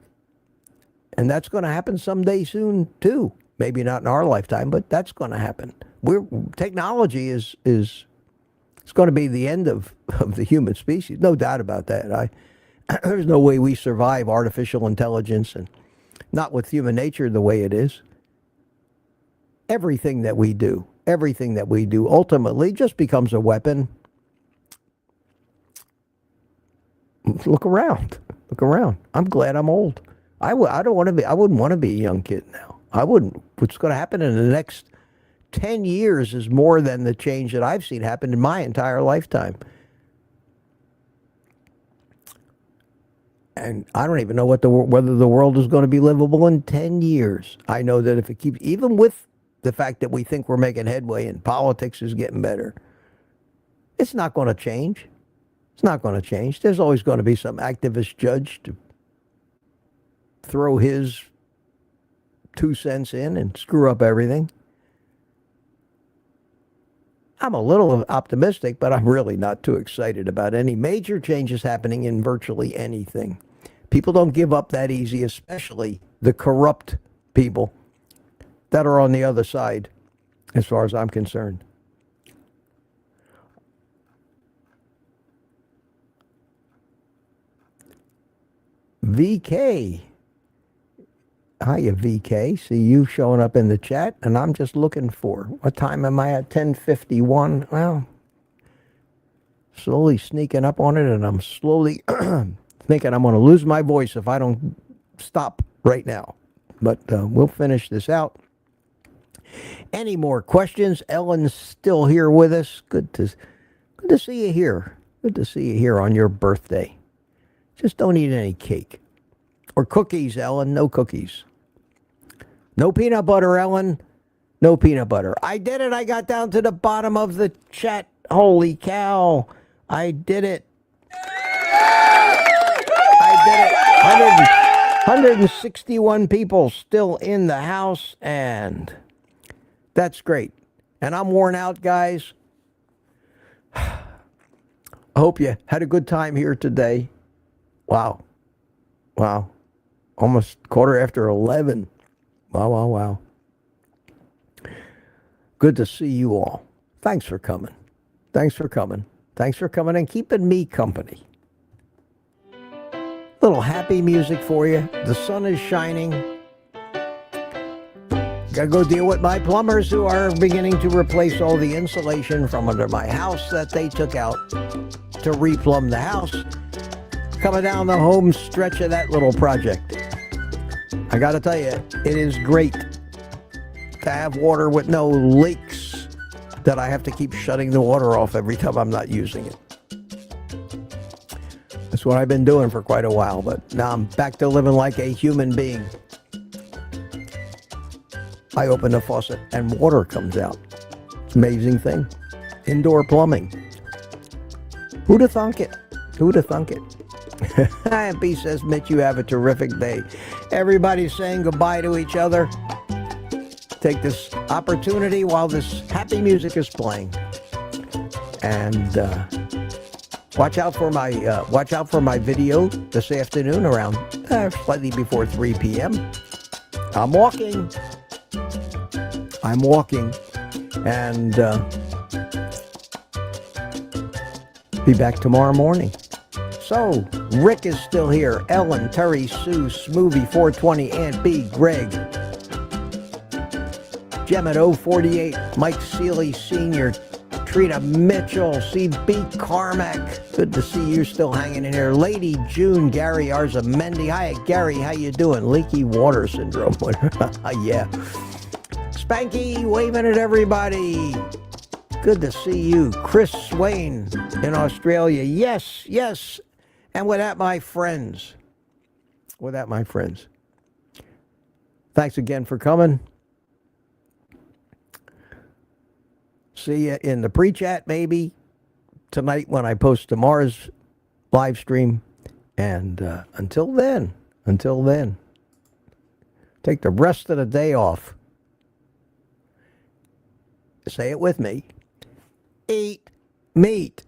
And that's going to happen someday soon, too. Maybe not in our lifetime, but that's going to happen. Technology is it's going to be the end of the human species. No doubt about that. There's no way we survive artificial intelligence, and not with human nature the way it is. Everything that we do ultimately just becomes a weapon. Look around. I'm glad I'm old. I wouldn't want to be a young kid now. I wouldn't. What's going to happen in the next 10 years is more than the change that I've seen happen in my entire lifetime. And I don't even know whether the world is going to be livable in 10 years. I know that if it keeps, even with the fact that we think we're making headway and politics is getting better. It's not going to change. It's not going to change. There's always going to be some activist judge to throw his 2 cents in and screw up everything. I'm a little optimistic, but I'm really not too excited about any major changes happening in virtually anything. People don't give up that easy, especially the corrupt people that are on the other side, as far as I'm concerned. VK. Hiya, VK. See you showing up in the chat, and I'm just looking for, what time am I at? 10:51. Well, slowly sneaking up on it, and I'm slowly thinking I'm going to lose my voice if I don't stop right now. But we'll finish this out. Any more questions? Ellen's still here with us. Good to see you here. Good to see you here on your birthday. Just don't eat any cake. Or cookies, Ellen. No cookies. No peanut butter, Ellen. No peanut butter. I did it. I got down to the bottom of the chat. Holy cow. I did it. I did it. 161 people still in the house, and that's great. And I'm worn out, guys. I hope you had a good time here today. Wow. Wow. Almost 11:15. Wow, wow, wow. Good to see you all. Thanks for coming. Thanks for coming. Thanks for coming and keeping me company. Little happy music for you. The sun is shining. Gotta go deal with my plumbers who are beginning to replace all the insulation from under my house that they took out to replumb the house. Coming down the home stretch of that little project. I gotta tell you, it is great to have water with no leaks that I have to keep shutting the water off every time I'm not using it. That's what I've been doing for quite a while, but now I'm back to living like a human being. I open the faucet and water comes out. It's an amazing thing. Indoor plumbing. Who'd have thunk it? Who'd have thunk it? MP says, Mitch, you have a terrific day. Everybody's saying goodbye to each other. Take this opportunity while this happy music is playing. And watch out for my video this afternoon around slightly before 3 p.m. I'm walking. And be back tomorrow morning. So, Rick is still here. Ellen, Terry, Sue, Smoothie, 420, Aunt B, Greg, Gemma 048, Mike Seeley Sr., Trina Mitchell, CB Carmack. Good to see you still hanging in here. Lady June, Gary Arzamendi. Hi, Gary. How you doing? Leaky water syndrome. Yeah. Spanky, waving at everybody. Good to see you. Chris Swain in Australia. Yes, yes. And with that, my friends. Thanks again for coming. See you in the pre-chat maybe tonight when I post tomorrow's live stream. And until then, take the rest of the day off. Say it with me. Eat meat.